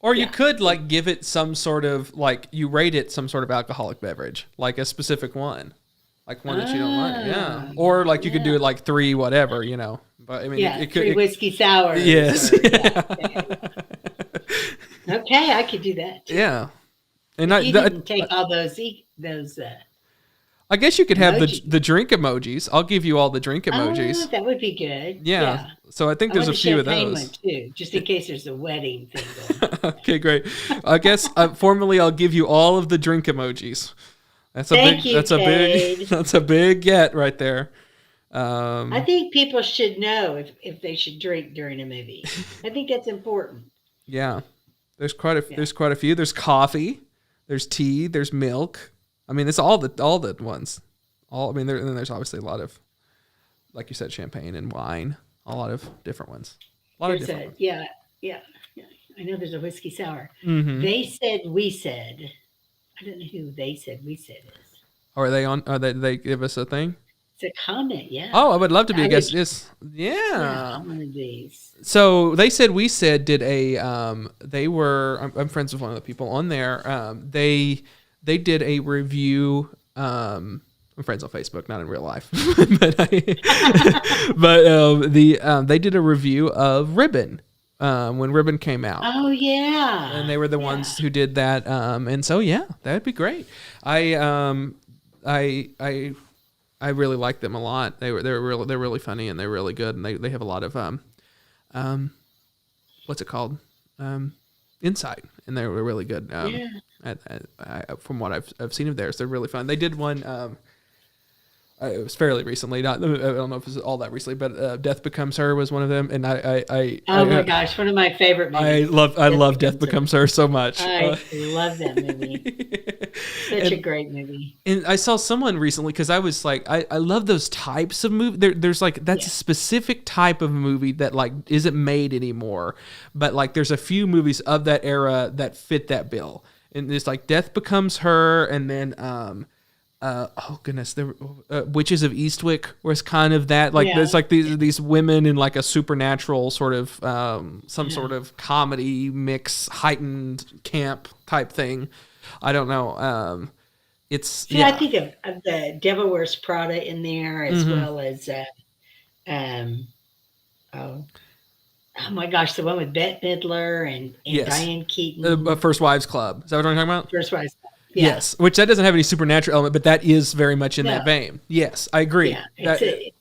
Or you could give it some sort of you rate it some sort of alcoholic beverage, like a specific one, like one that you don't like. Yeah. Or you could do it 3 whatever, But I mean, it could 3 whiskey sours. Yes. Okay, I could do that too. Yeah. And you didn't take all those. I guess you could have the drink emojis. I'll give you all the drink emojis. That would be good. Yeah. So I think there's a few of those. One too, just in case there's a wedding thing going on. Okay, great. I guess formally I'll give you all of the drink emojis. That's a big get right there. I think people should know if they should drink during a movie. I think that's important. Yeah. There's quite a few. There's coffee, there's tea, there's milk. I mean, it's all the ones. And then there's obviously a lot of, like you said, champagne and wine. A lot of different ones. Yeah. I know there's a whiskey sour. Mm-hmm. They said, we said. I don't know who they said, we said is. Are they on? They give us a thing? It's a comment, yeah. Oh, I would love to be a guest. Yes. Yeah. One of these. So they said, we said did a. I'm friends with one of the people on there. They did a review. I'm friends on Facebook, not in real life, they did a review of Ribbon when Ribbon came out. Oh yeah, and they were the ones who did that. And so that would be great. I really like them a lot. They're really funny and they're really good, and they have a lot of what's it called, insight, and they were really good. From what I've seen of theirs, they're really fun. They did one. it was fairly recently. Not, I don't know if it was all that recently, but Death Becomes Her was one of them, and oh my gosh, one of my favorite movies. I love Death Becomes Her so much. I love that movie. Such a great movie. And I saw someone recently, because I was like, I love those types of movie. There's like, that's a specific type of movie that like isn't made anymore, but like there's a few movies of that era that fit that bill. And it's like Death Becomes Her, and then oh goodness, the Witches of Eastwick was kind of that. Like there's like these women in like a supernatural sort of some sort of comedy mix, heightened camp type thing. I don't know. It's I think of the Devil Wears Prada in there, as well as oh my gosh, the one with Bette Midler and Diane Keaton. First Wives Club. Is that what I'm talking about? First Wives Club. Yeah. Yes, which that doesn't have any supernatural element, but that is very much in that vein. Yes, I agree. Yeah,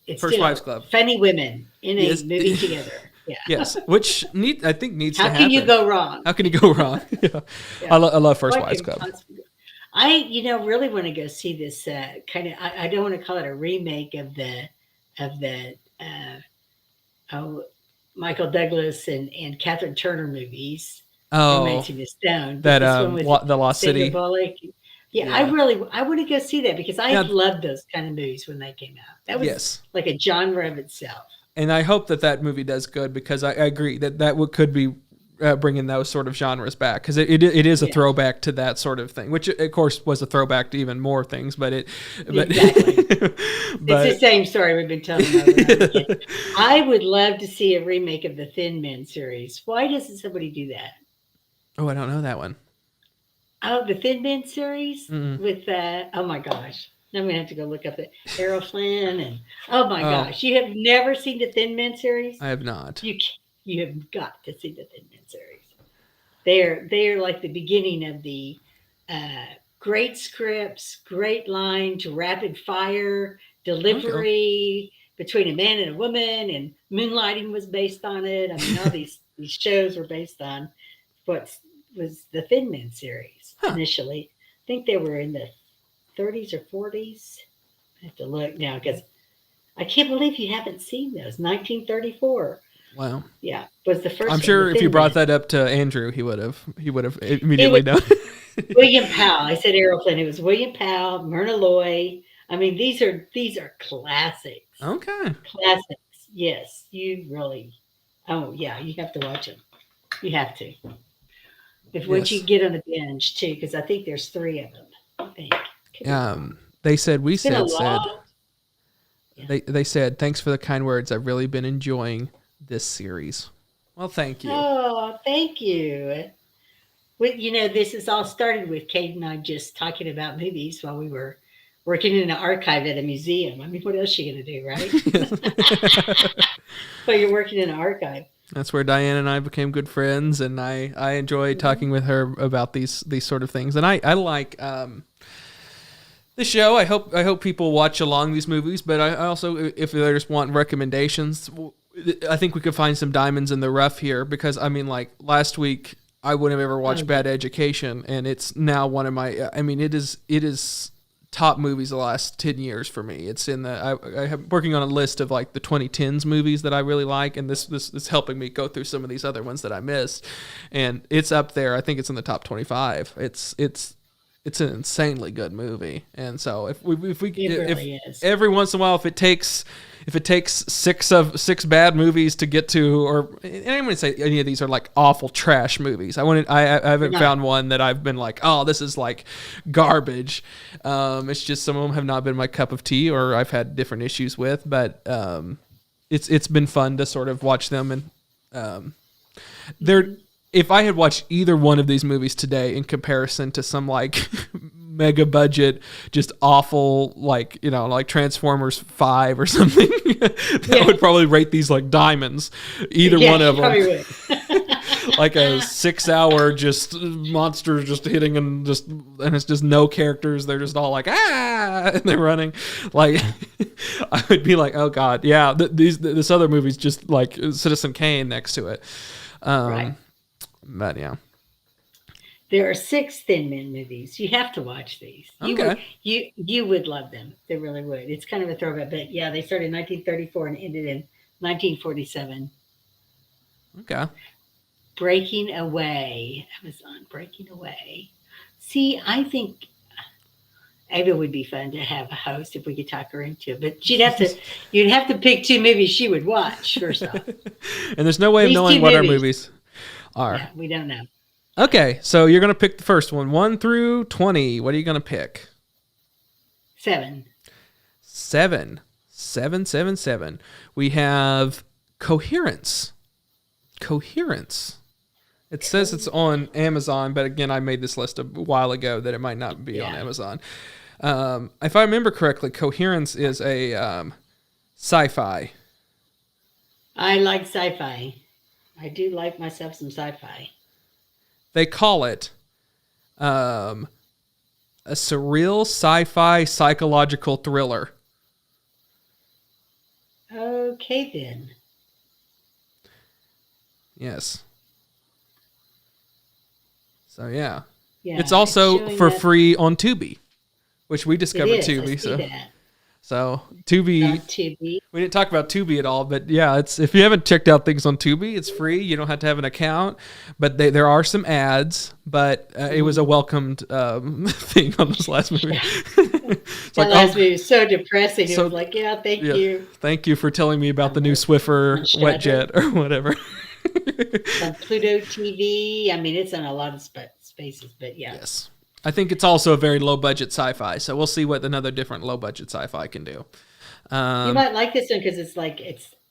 it's First Wives Club. Funny women in a movie together. Yeah. Yes, which I think needs to happen. How can you go wrong? How can you go wrong? Yeah. I love First Wives Club. I really want to go see this kind of. I don't want to call it a remake of the Michael Douglas and Catherine Turner movies. Romancing the Stone. That the Lost City. Bullock. Yeah, I want to go see that, because I loved those kind of movies when they came out. That was like a genre of itself. And I hope that movie does good, because I agree that could be bringing those sort of genres back, because it is a throwback to that sort of thing, which of course was a throwback to even more things, exactly. It's the same story we've been telling over and over again. I would love to see a remake of the Thin Men series. Why doesn't somebody do that? Oh, I don't know that one. Oh, the Thin Men series with oh my gosh. Now I'm gonna have to go look up the Errol Flynn and gosh, you have never seen the Thin Men series? I have not. You have got to see the Thin Men series. They're like the beginning of the great scripts, great lines, rapid fire delivery between a man and a woman, and Moonlighting was based on it. I mean, all these shows were based on what was the Thin Men series initially. I think they were in the 30s or 40s. I have to look now, because I can't believe you haven't seen those. 1934. Wow. Yeah, was the first. I'm sure if you brought that up to Andrew, he would have immediately known. William Powell. I said Errol Flynn. It was William Powell, Myrna Loy. I mean, these are classics. Okay. Classics. Yes, you really. Oh yeah, you have to watch them. You have to. Once you get on a binge too, because I think there's 3 of them. I think. They said they said, thanks for the kind words. I've really been enjoying this series. Well, thank you. Oh, thank you. Well, this has all started with Cade and I just talking about movies while we were working in an archive at a museum. I mean, what else are you going to do, right? Well, you're working in an archive. That's where Diane and I became good friends, and I enjoy talking with her about these sort of things. And I like the show. I hope people watch along these movies, but I also, if they just want recommendations, I think we could find some diamonds in the rough here, because I mean, like last week I wouldn't have ever watched Bad Education, and it's now one of my. I mean, it is top movies the last 10 years for me. It's in the I'm working on a list of like the 2010s movies that I really like, and this is helping me go through some of these other ones that I missed, and it's up there. I think it's in the top 25. It's an insanely good movie, and so if every once in a while, if it takes 6 bad movies to get to, or and I wouldn't say any of these are like awful trash movies. I haven't found one that I've been like, oh, this is like garbage. It's just some of them have not been my cup of tea, or I've had different issues with. But it's been fun to sort of watch them, and if I had watched either one of these movies today in comparison to some like mega budget, just awful, like Transformers 5 or something, that would probably rate these like diamonds. Either one of them. Like a 6-hour just monsters just hitting and it's just no characters. They're just all like, and they're running. Like I would be like, oh God, yeah. This other movie's just like Citizen Kane next to it. Right. But yeah. There are 6 Thin Men movies. You have to watch these. Okay. You would love them. They really would. It's kind of a throwback, but yeah, they started in 1934 and ended in 1947. Okay. Breaking Away. Amazon, Breaking Away. See, I think Ava would be fun to have a host if we could talk her into it. But you'd have to pick 2 movies she would watch first off. And there's no way of These knowing 2 what our movies. movies are. Yeah, we don't know. Okay, so you're gonna pick the first one, 1 through 20. What are you gonna pick? 7. 7. 7, 7, 7. We have Coherence. Coherence. It says it's on Amazon, but again, I made this list a while ago that it might not be on Amazon. If I remember correctly, Coherence is a sci-fi. I like sci-fi. I do like myself some sci-fi. They call it a surreal sci-fi psychological thriller. Okay, then. Yes. So yeah, Yeah, it's also showing for that- free on Tubi, which we It discovered is. I Tubi. see So that. so Tubi. On Tubi. We didn't talk about Tubi at all, but yeah, it's if you haven't checked out things on Tubi, it's free. You don't have to have an account, but there are some ads. But it was a welcomed thing on this last movie. It's That like, last movie was so depressing. It so- was like, yeah, thank yeah, you. thank you for telling me about the new Swiffer Shadow. wet jet or whatever. On Pluto TV. I mean, it's on a lot of spaces, but yeah. Yes. I think it's also a very low budget sci-fi, so we'll see what another different low budget sci-fi can do. You might like this one because it's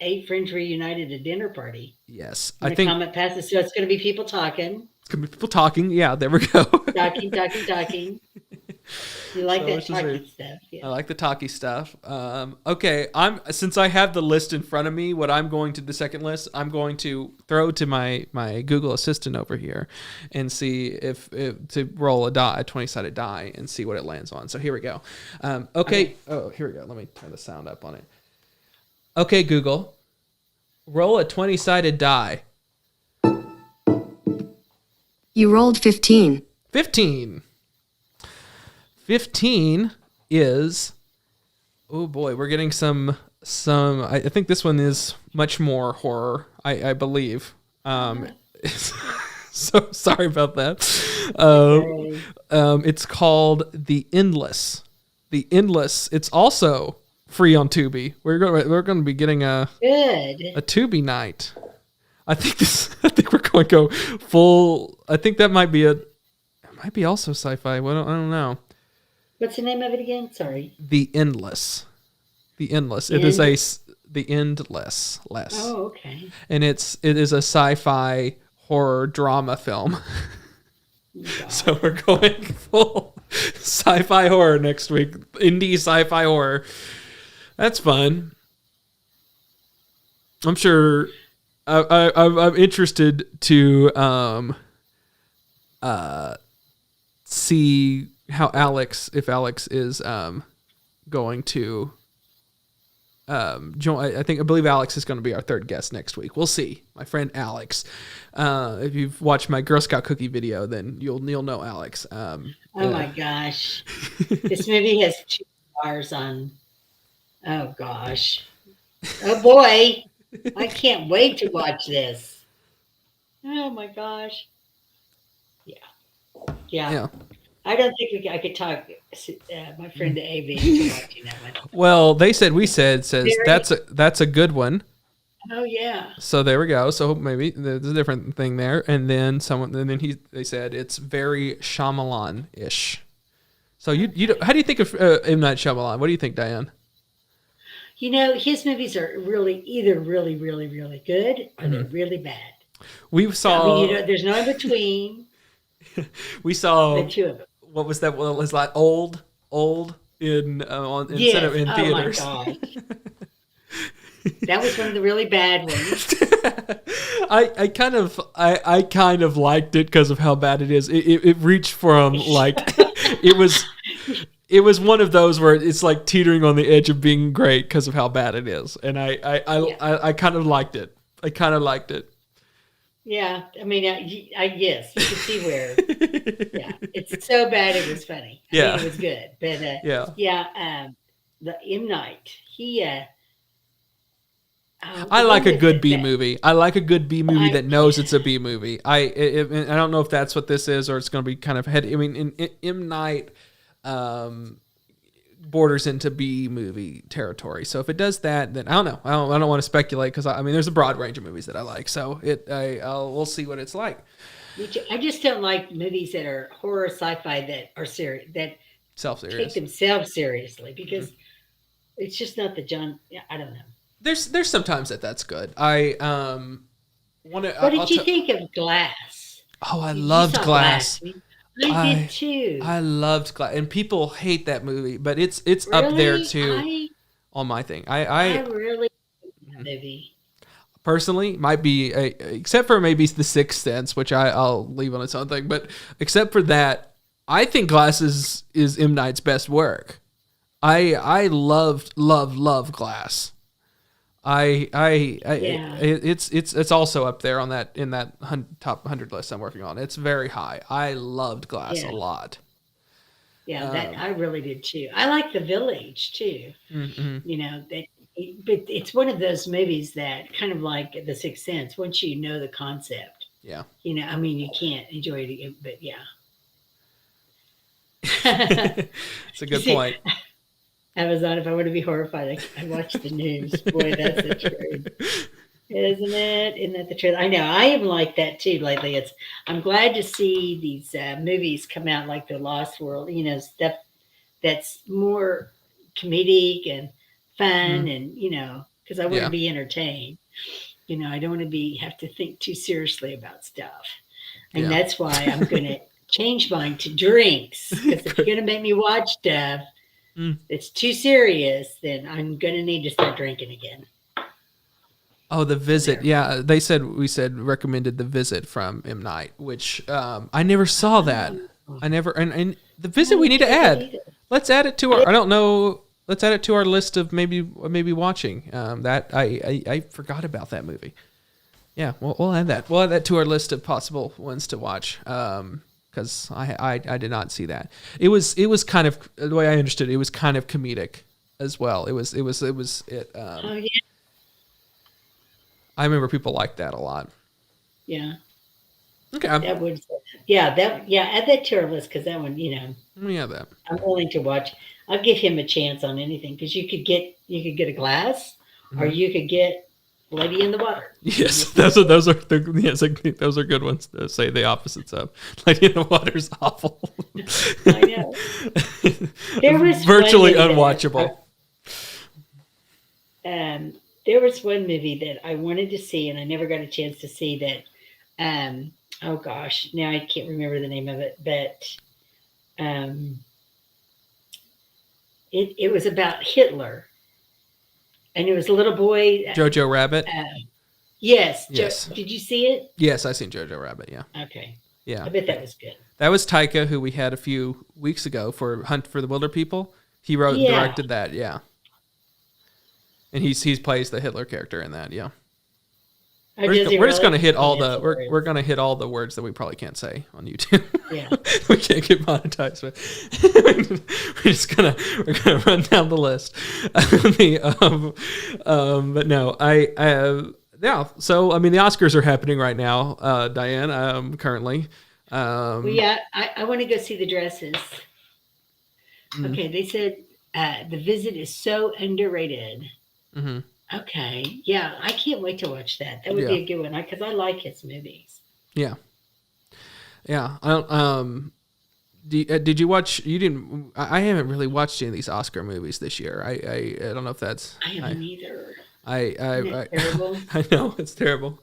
8 friends reunited at a dinner party. Yes, And I the think comment passes, so it's going to be people talking. it's gonna be people talking. Yeah, there we go. Talking. You like So that let's just talking see. stuff. I Yeah. like the talkie stuff. Okay, since I have the list in front of me, what I'm going to the second list, I'm going to throw to my Google Assistant over here and see if to roll a 20-sided die and see what it lands on. So here we go. Okay. Oh, here we go. Let me turn the sound up on it. Okay, Google, roll a 20-sided die. You rolled 15. 15. 15 is, oh boy, we're getting some. I think this one is much more horror. I believe. So sorry about that. It's called The Endless. The Endless. It's also free on Tubi. We're going to be getting a Good. Tubi night. I think we're going to go full. I think that might be it might be also sci-fi. Well, I don't know. What's the name of it again? Sorry. The Endless. The Endless. The It is The Endless. Less. Oh, okay. And it is a sci-fi horror drama film. So we're going full sci-fi horror next week. Indie sci-fi horror. That's fun. I'm sure. I'm interested to see how Alex is going to join. I believe Alex is going to be our third guest next week. We'll see. My friend Alex. If you've watched my Girl Scout cookie video, then you'll know Alex. Oh my gosh. This movie has 2 stars on. Oh gosh. Oh boy. I can't wait to watch this. Oh my gosh. Yeah. I don't think I could talk my friend Avi into watching that one. Well, we said that's a good one. Oh yeah. So there we go. So maybe there's a different thing there. And then they said it's very Shyamalan-ish. So how do you think of M. Night Shyamalan? What do you think, Diane? You know, his movies are really either really, really, really good or they're really bad. We saw. I mean, there's no in between. We saw. The 2 of them. What was that? Well, it was like old in theaters. Oh my gosh. That was one of the really bad ones. I kind of liked it because of how bad it is. It reached from like it was one of those where it's like teetering on the edge of being great because of how bad it is, and I kind of liked it. I kind of liked it. Yeah, I mean, yes, you can see where. Yeah, it's so bad it was funny. I mean, Yeah. it was good, but Yeah. yeah, the M Night, he I the like one a with good B that. movie. I like a good B movie I that knows it's a B movie. I don't know if that's what this is or it's going to be kind of head. I mean, in M Night um, borders into B movie territory. So if it does that, then I don't know. I don't want to speculate because I mean, there's a broad range of movies that I like. So we'll see what it's like. I just don't like movies that are horror sci-fi that are serious that Self take serious. themselves seriously because it's just not the John. Yeah, I don't know. There's sometimes that's good. I want to. What did you think of Glass? Oh, I You loved saw Glass. I did too. I loved Glass, and people hate that movie, but it's up there Really? too on my thing. I I really like that movie. personally might be except for maybe The Sixth Sense, which I'll leave on its own thing, but except for that, I think Glass is M. Night's best work. I loved Glass. Yeah. It's also up there on that in that top 100 list I'm working on. It's very high. I loved Glass a Yeah. lot. Yeah, that I really did too. I like The Village too. You know that, but it's one of those movies that kind of like The Sixth Sense. Once you know the concept, Yeah. you know, I mean, you can't enjoy it again. But yeah, It's a good See, point. Amazon. If I want to be horrified, I watch the news. Boy, that's the truth, isn't it? Isn't that the truth? I know. I am like that too lately. I'm glad to see these movies come out like The Lost World. You know, stuff that's more comedic and fun, and you know, because I want Yeah. to be entertained. You know, I don't want to have to think too seriously about stuff, and Yeah. that's why I'm going to change mine to drinks. Because if you're going to make me watch stuff that's too serious, then I'm going to need to start drinking again. Oh, The Visit. Yeah, we said recommended The Visit from M. Night, which I never saw that. I never and The Visit we need to add. Let's add it to our. I don't know. Let's add it to our list of maybe watching. That I forgot about that movie. Yeah, we'll add that. We'll add that to our list of possible ones to watch. Because I did not see that. It was kind of the way I understood it. It was kind of comedic as well. It was. Oh yeah, I remember people liked that a lot. yeah. Okay, That would, yeah. Add that to our list because that one, you know, yeah, that. I'm willing to watch. I'll give him a chance on anything because you could get a Glass, or you could get Lady in the Water. Yes, those are those are good ones to say the opposites of. Lady in the Water's awful. I know. There was virtually one movie unwatchable. There was one movie that I wanted to see and I never got a chance to see that. Oh gosh, now I can't remember the name of it, but it was about Hitler, and it was a little boy. Jojo Rabbit. Yes. Yes. Did you see it? Yes, I seen Jojo Rabbit. Yeah, Okay. yeah. I bet that was good. That was Taika, who we had a few weeks ago for Hunt for the Wilder People. He wrote and Yeah. directed that. Yeah, and he plays the Hitler character in that. Yeah. Oh, We're does he just gonna really? hit all That's the we're hilarious. gonna hit all the words that we probably can't say on YouTube. Yeah. We can't get monetized, but we're gonna run down the list. But no, yeah. So I mean, the Oscars are happening right now, Diane. Currently. Well, yeah, I want to go see the dresses. Okay, they said The Visit is so underrated. Mm-hmm. Okay, yeah, I can't wait to watch that. That would be a good one because I like his movies. Yeah. Yeah. I don't. Did you watch? You didn't. I haven't really watched any of these Oscar movies this year. I don't know if that's. I haven't either. I Terrible. I know it's terrible.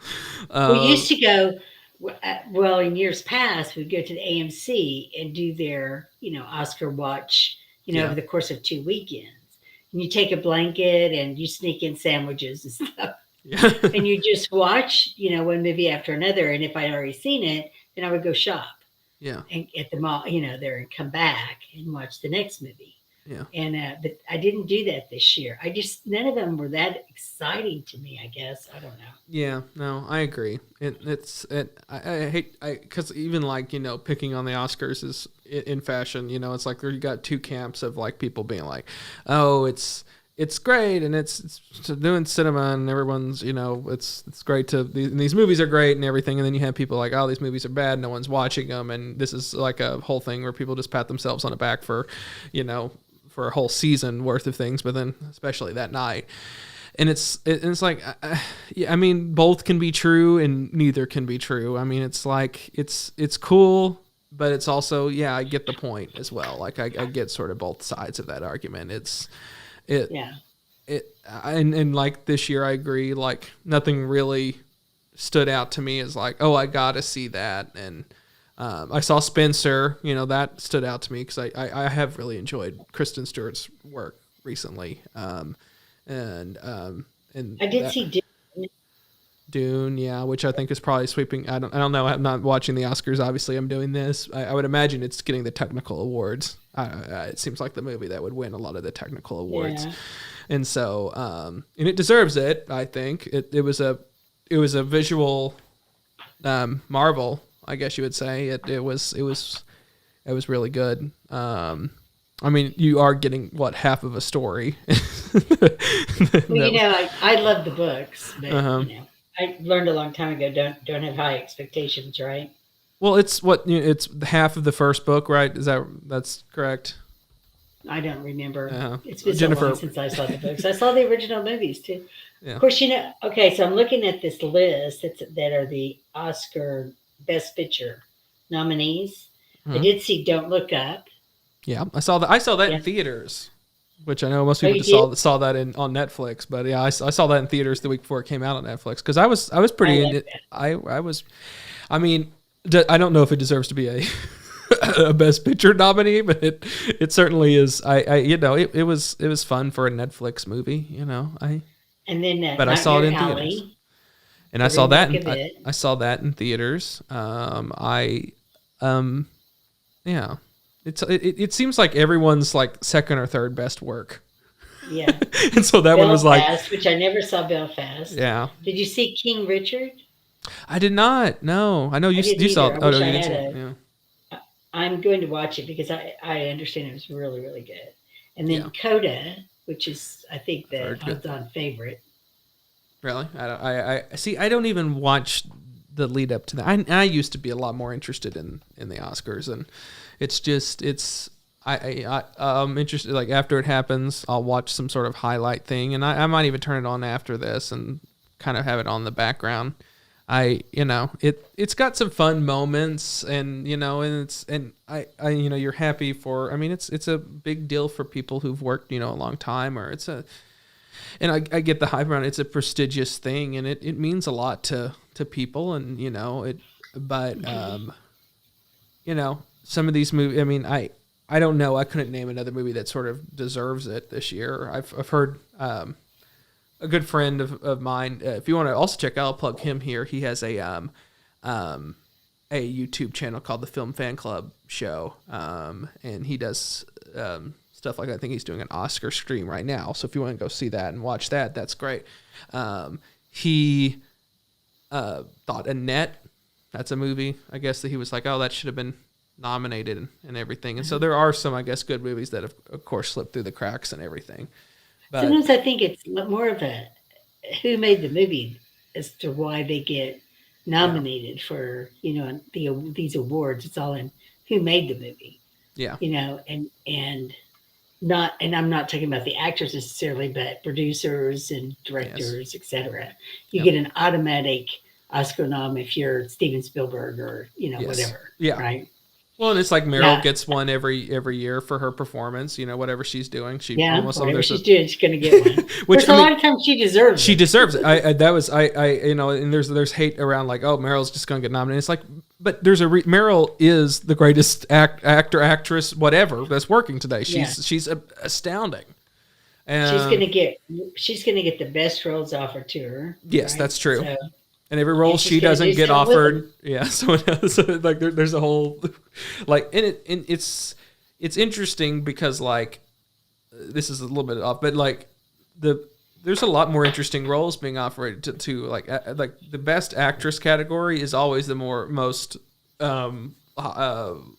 We used to go. Well, in years past, we'd go to the AMC and do their, Oscar watch, over the course of 2 weekends. And you take a blanket and you sneak in sandwiches and stuff. Yeah. And you just watch, one movie after another. And if I'd already seen it, then I would go shop. Yeah. And at the mall, there and come back and watch the next movie. Yeah. And but I didn't do that this year. None of them were that exciting to me. I guess I don't know. Yeah, no, I agree. I hate because even like picking on the Oscars is in fashion. It's like you got two camps of like people being like, oh, it's great and it's doing cinema and everyone's it's great and these movies are great and everything, and then you have people like, oh, these movies are bad, no one's watching them, and this is like a whole thing where people just pat themselves on the back for for a whole season worth of things, but then especially that night. And it's like, I mean, both can be true and neither can be true. I mean, it's like, it's cool, but it's also, yeah, I get the point as well. Like I get sort of both sides of that argument. And like this year, I agree, like nothing really stood out to me as like, oh, I got to see that. And I saw Spencer, that stood out to me because I have really enjoyed Kristen Stewart's work recently. And I did see Dune, yeah, which I think is probably sweeping. I don't know. I'm not watching the Oscars. Obviously, I'm doing this. I would imagine it's getting the technical awards. It seems like the movie that would win a lot of the technical awards, and so and it deserves it. I think it was a visual marvel, I guess you would say. It was really good. I mean, you are getting half of a story. Well, I love the books, but I learned a long time ago don't have high expectations, right? Well, it's it's half of the first book, right? That's correct? I don't remember. It's been Jennifer, so long since I saw the books. I saw the original movies too. Yeah. Of course, okay, so I'm looking at this list that are the Oscar Best Picture nominees. I did see Don't Look Up. Yeah, I saw that in theaters, which I know most people saw that on Netflix. But yeah, I saw that in theaters the week before it came out on Netflix because I was pretty into it. I mean, I don't know if it deserves to be a Best Picture nominee, but it certainly is. It was fun for a Netflix movie. And then but I saw it in Alley, theaters, and I saw that I saw that in theaters. Yeah. It seems like everyone's like second or third best work. Yeah. And so that one was like, which I never saw Belfast. Yeah. Did you see King Richard? I did not. No, I know you saw. I wish I had it. Yeah. I'm going to watch it because I understand it was really, really good. And then Coda, which is I think the odds-on favorite. Really? I see. I don't even watch the lead up to that. I used to be a lot more interested in the Oscars, and I'm interested. Like after it happens, I'll watch some sort of highlight thing, and I might even turn it on after this and kind of have it on the background. It's got some fun moments, and you're happy for. I mean, it's a big deal for people who've worked a long time, or and I get the hype around it. It's a prestigious thing, and it means a lot to people, and some of these movies. I mean, I don't know. I couldn't name another movie that sort of deserves it this year. I've heard a good friend of mine. If you want to also check out, I'll plug him here. He has a YouTube channel called the Film Fan Club Show, and he does stuff like that. I think he's doing an Oscar stream right now. So if you want to go see that and watch that, that's great. He thought Annette, that's a movie, I guess, that he was like, oh, that should have been nominated and everything. And so there are some, I guess, good movies that have, of course, slipped through the cracks and everything. But sometimes I think it's more of a who made the movie as to why they get nominated for, these awards. It's all in who made the movie. Yeah. And I'm not talking about the actors necessarily, but producers and directors, etc. You get an automatic Oscar nom if you're Steven Spielberg or whatever. Yeah. Right. Well, and it's like Meryl gets one every year for her performance. Whatever she's doing, whatever she's doing, she's going to get one. Which a lot of times she deserves. She deserves it. And there's hate around like, oh, Meryl's just going to get nominated. It's like, but there's Meryl is the greatest actor, actress, whatever that's working today. She's astounding. And she's gonna get the best roles offered to her. Yes, right? That's true. So, and every role she doesn't get offered, so like there's a whole like, and it's interesting because like this is a little bit off, but like there's a lot more interesting roles being offered to like the best actress category is always the most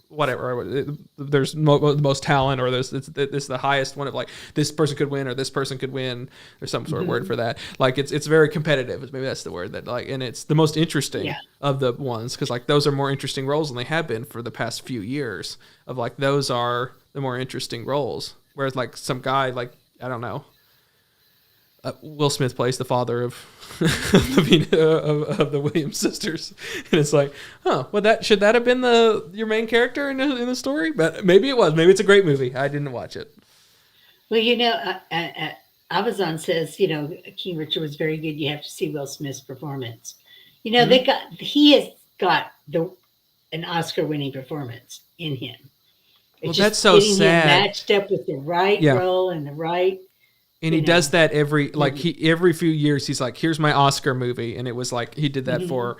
whatever. There's the most talent, or it's the highest one of like this person could win or this person could win. There's some sort of word for that. Like it's very competitive. Maybe that's the word that like, and it's the most interesting of the ones because like those are more interesting roles than they have been for the past few years. Of like those are the more interesting roles. Whereas like some guy like I don't know. Will Smith plays the father of of the Williams sisters, and it's like, well, should that have been your main character in the story? But maybe it was. Maybe it's a great movie. I didn't watch it. Well, Amazon says King Richard was very good. You have to see Will Smith's performance. He has got an Oscar-winning performance in him. Well, that's so sad. Him matched up with the right role and the right. And he does that every few years. He's like, "Here's my Oscar movie," and it was like he did that for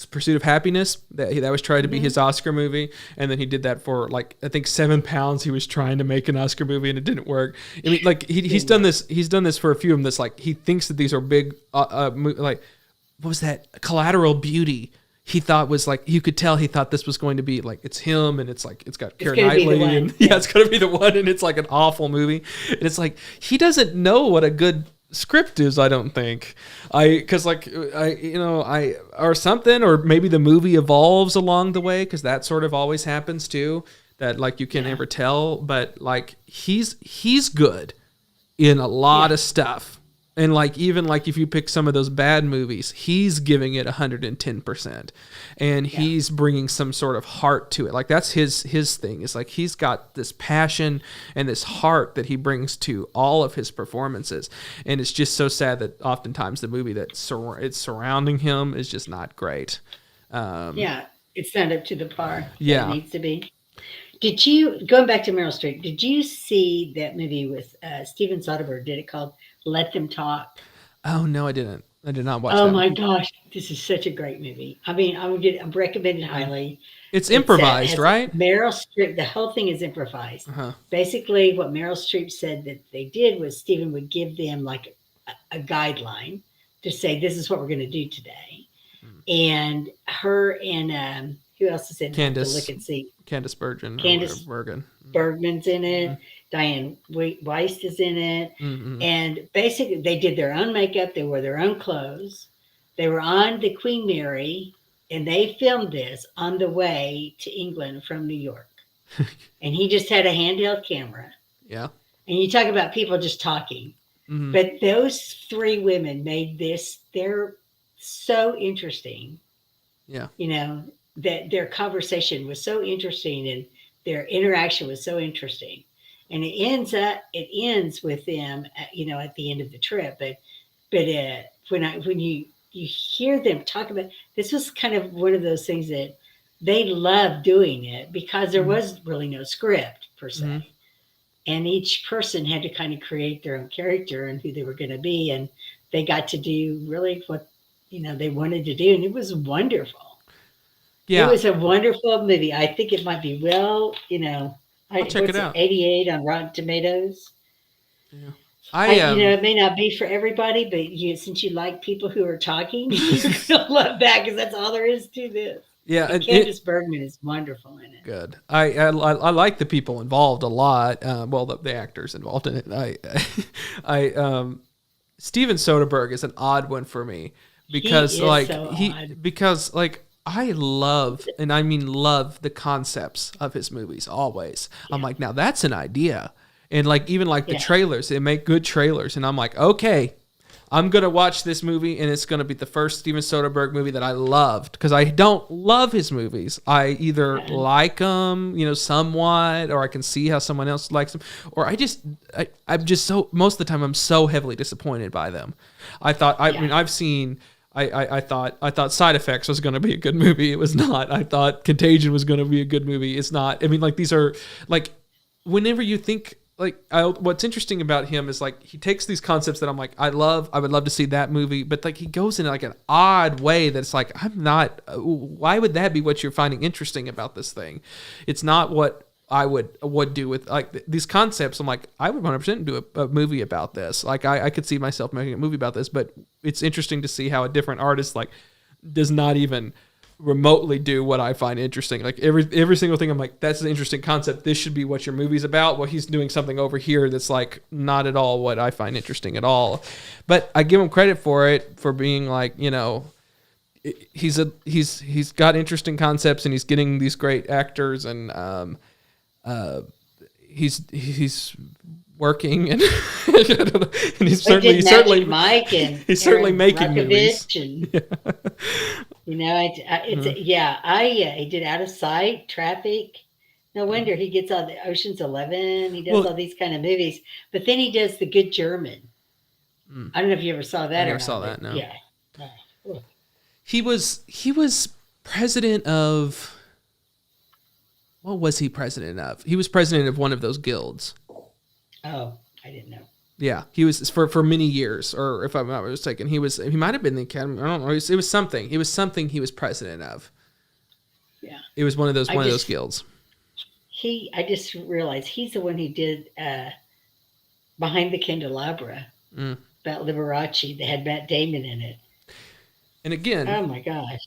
Pursuit of Happiness. That was trying to be his Oscar movie, and then he did that for like I think 7 Pounds. He was trying to make an Oscar movie, and it didn't work. I mean, like he's done this. He's done this for a few of them. That's like he thinks that these are big. Like what was that? Collateral Beauty. He thought was like you could tell he thought this was going to be like it's him and it's like it's got Keira Knightley and it's going to be the one and it's like an awful movie and it's like he doesn't know what a good script is. I don't think or something or maybe the movie evolves along the way because that sort of always happens too that like you can never tell but like he's good in a lot of stuff. And like even like if you pick some of those bad movies, he's giving it 110%, and he's bringing some sort of heart to it. Like that's his thing. Is like he's got this passion and this heart that he brings to all of his performances, and it's just so sad that oftentimes the movie it's surrounding him is just not great. It's not up to the par. Yeah, it needs to be. Did you going back to Meryl Streep? Did you see that movie with Steven Soderbergh? Did it called Let Them Talk? Oh no, I didn't. I did not watch that. Oh my gosh, this is such a great movie. I mean, I would recommend it highly. It's improvised, right? Meryl Streep. The whole thing is improvised. Basically, what Meryl Streep said that they did was Steven would give them like a guideline to say this is what we're going to do today, and her and who else is in it? Candace. Look and see. Candace Bergen. Bergman's in it. Diane Weist is in it. And basically they did their own makeup. They wore their own clothes. They were on the Queen Mary and they filmed this on the way to England from New York. And he just had a handheld camera. Yeah. And you talk about people just talking. But those 3 women made this, they're so interesting. Yeah. That their conversation was so interesting and their interaction was so interesting. And it ends with them, at the end of the trip. But when you hear them talk about, this was kind of one of those things that they loved doing it because there was really no script per se. And each person had to kind of create their own character and who they were going to be. And they got to do really what, they wanted to do. And it was wonderful. Yeah. It was a wonderful movie. I think it might be I'll check it out. 88 on Rotten Tomatoes. Yeah. It may not be for everybody, but since you like people who are talking, you're going to love that because that's all there is to this. Yeah. And Candace Bergman is wonderful in it. Good. I like the people involved a lot. The actors involved in it. Steven Soderbergh is an odd one for me because I love, and I mean love, the concepts of his movies always. Yeah. I'm like, now that's an idea. And like even like the trailers, they make good trailers. And I'm like, okay, I'm going to watch this movie and it's going to be the first Steven Soderbergh movie that I loved because I don't love his movies. I either like them, somewhat, or I can see how someone else likes them, or I'm just so, most of the time I'm so heavily disappointed by them. I thought Side Effects was going to be a good movie. It was not. I thought Contagion was going to be a good movie. It's not. I mean, like these are like, whenever you think like, what's interesting about him is like, he takes these concepts that I'm like, I would love to see that movie. But like, he goes in like an odd way that's like, why would that be what you're finding interesting about this thing? It's not what I would do with like these concepts. I'm like, I would 100% do a movie about this. Like I could see myself making a movie about this, but it's interesting to see how a different artist like does not even remotely do what I find interesting. Like every single thing I'm like, that's an interesting concept. This should be what your movie's about. Well, he's doing something over here that's like not at all what I find interesting at all. But I give him credit for it, for being like, you know, he's got interesting concepts and he's getting these great actors and he's working and, and he's certainly Mike and he's certainly making movies. And, you know, he did Out of Sight, Traffic. No wonder he gets all the Ocean's 11. He does all these kind of movies, but then he does The Good German. I don't know if you ever saw that. I never saw that. No. Yeah. He was president of. What was he president of? He was president of one of those guilds. Oh, I didn't know. Yeah, he was for many years, or if I'm not mistaken, he might have been the academy. I don't know. It was something. It was something he was president of. Yeah. It was one of those guilds. I just realized he's the one who did Behind the Candelabra about Liberace that had Matt Damon in it. And again, oh my gosh,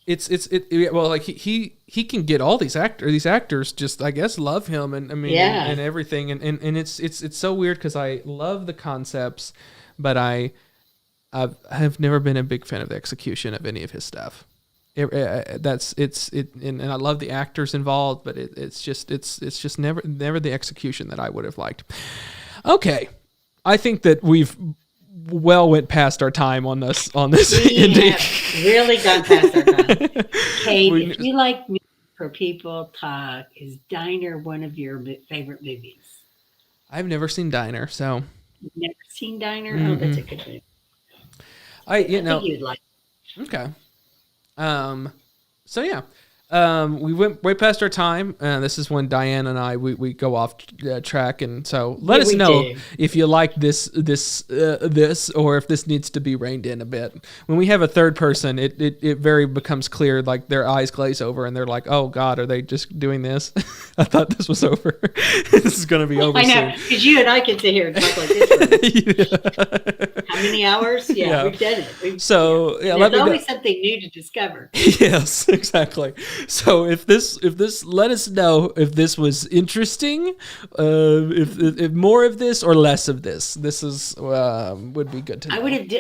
well, like he can get all these actors just, I guess, love him and I mean and everything and it's so weird because I love the concepts, but I have never been a big fan of the execution of any of his stuff. And I love the actors involved, but it's just never the execution that I would have liked. Okay, I think that we've went past our time on this. We have really gone past our time. Cade, if you like music for people talk, is Diner one of your favorite movies? I've never seen Diner, so. You've never seen Diner? Mm-hmm. Oh, that's a good movie. I think you'd like it. Okay. So yeah. We went way past our time. This is when Diane and I we go off track, and so let us know if you like this, or if this needs to be reined in a bit. When we have a third person, it very becomes clear. Like their eyes glaze over, and they're like, "Oh God, are they just doing this? I thought this was over. This is going to be over." I know, because you and I can sit here and talk like this. How many hours? Yeah, we've done it. There's always something new to discover. Yes, exactly. So if this let us know if this was interesting, if more of this or less of this. This is would be good to know.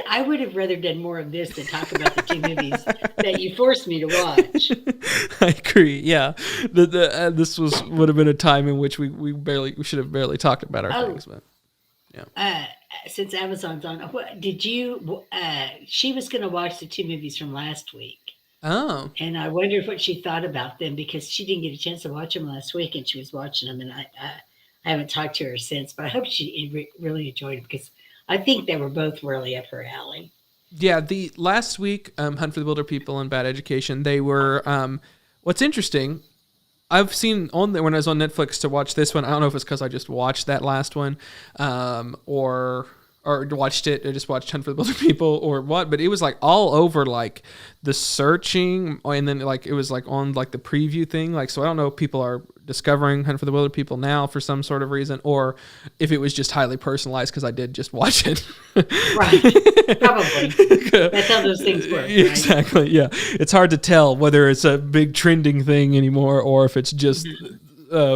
I would have rather done more of this than talk about the two movies that you forced me to watch. I agree. Yeah, this would have been a time in which we should have barely talked about our things, but yeah. Since Amazon's on, what did you? She was going to watch the two movies from last week. Oh. And I wondered what she thought about them because she didn't get a chance to watch them last week and she was watching them, and I haven't talked to her since, but I hope she really enjoyed it because I think they were both really up her alley. Yeah, the last week, Hunt for the Wilder People and Bad Education, they were, what's interesting, I've seen on there when I was on Netflix to watch this one. I don't know if it's because I just watched that last one, or watched it, or just watched Hunt for the Wilder People or what, but it was like all over like the searching, and then like it was like on like the preview thing, like, so I don't know if people are discovering Hunt for the Wilder People now for some sort of reason, or if it was just highly personalized because I did just watch it. Right. Probably. That's how those things work. Exactly. Right? Yeah. It's hard to tell whether it's a big trending thing anymore or if it's just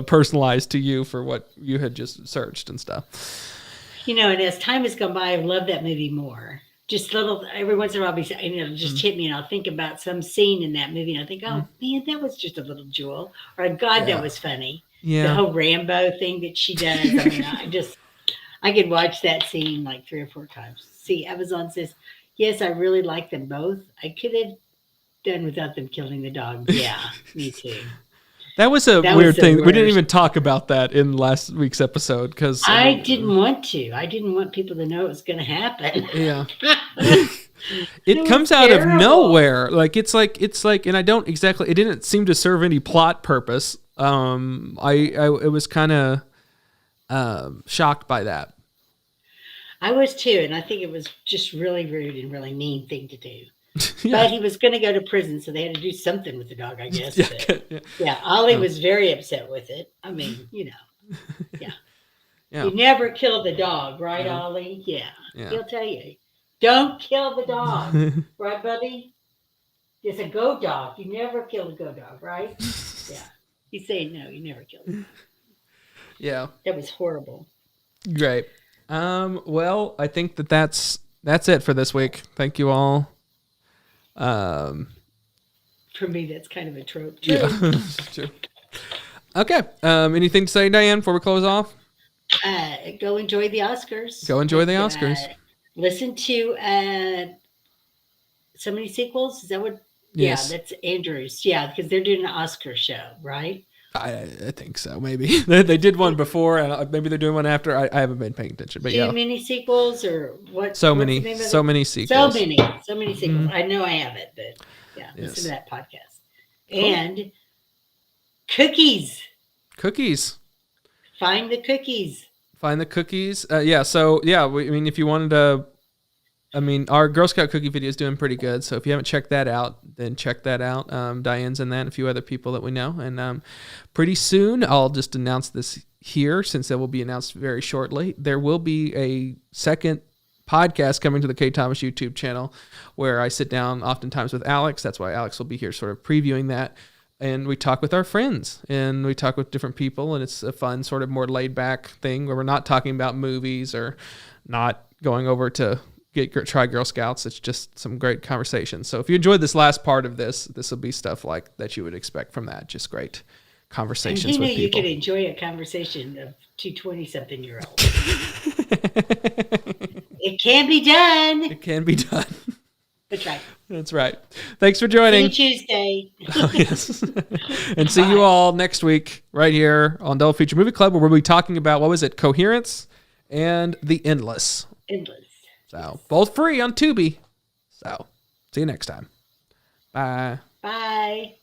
personalized to you for what you had just searched and stuff. You know, and as time has gone by, I love that movie more. Just every once in a while, it'll just hit me, and I'll think about some scene in that movie, and I think, oh man, that was just a little jewel, or God, that was funny. Yeah. The whole Rambo thing that she does. I mean, I could watch that scene like 3 or 4 times. See, Amazon says, yes, I really like them both. I could have done without them killing the dog. Yeah, me too. That was a weird thing. Worst. We didn't even talk about that in last week's episode because I didn't want to. I didn't want people to know it was going to happen. Yeah, it comes out of nowhere. Like it's like, and I don't exactly. It didn't seem to serve any plot purpose. I was kind of shocked by that. I was too, and I think it was just really rude and really mean thing to do. But he was going to go to prison, so they had to do something with the dog, I guess. Yeah, But, yeah. yeah, Ollie was very upset with it. I mean, yeah. Yeah. You never kill the dog, right, Ollie? Yeah. He'll tell you, don't kill the dog, right, buddy? It's a go dog. You never kill a go dog, right? Yeah. He's saying no, you never killed him. Yeah. That was horrible. Great. Well, I think that's it for this week. Thank you all. For me, that's kind of a trope. True. Yeah. True. Okay. Anything to say, Diane, before we close off? Go enjoy the Oscars. Go enjoy the Oscars. Listen to so many sequels. Is that what? Yes. Yeah, that's Andrews. Yeah, because they're doing an Oscar show, right? I think so. Maybe they did one before, and maybe they're doing one after. I haven't been paying attention, but Too many sequels, or what? So what's many, the name of so it? many sequels. So many sequels. I know I have it, but yeah, listen to that podcast. And cookies. Cookies. Find the cookies. Find the cookies. Yeah. So yeah, I mean, if you wanted to. I mean, our Girl Scout cookie video is doing pretty good. So if you haven't checked that out, then check that out. Diane's in that and a few other people that we know. And pretty soon, I'll just announce this here since it will be announced very shortly. There will be a second podcast coming to the K. Thomas YouTube channel where I sit down oftentimes with Alex. That's why Alex will be here sort of previewing that. And we talk with our friends and we talk with different people. And it's a fun sort of more laid back thing where we're not talking about movies or not going over to try Girl Scouts. It's just some great conversations. So if you enjoyed this last part of this will be stuff like that you would expect from that. Just great conversations with people. You could enjoy a conversation of two 20-something-year-olds. It can be done. It can be done. That's right. That's right. Thanks for joining. See you Tuesday. Oh, yes. And see you all next week right here on Double Feature Movie Club, where we'll be talking about, what was it, Coherence and The Endless. So, both free on Tubi. So, see you next time. Bye. Bye.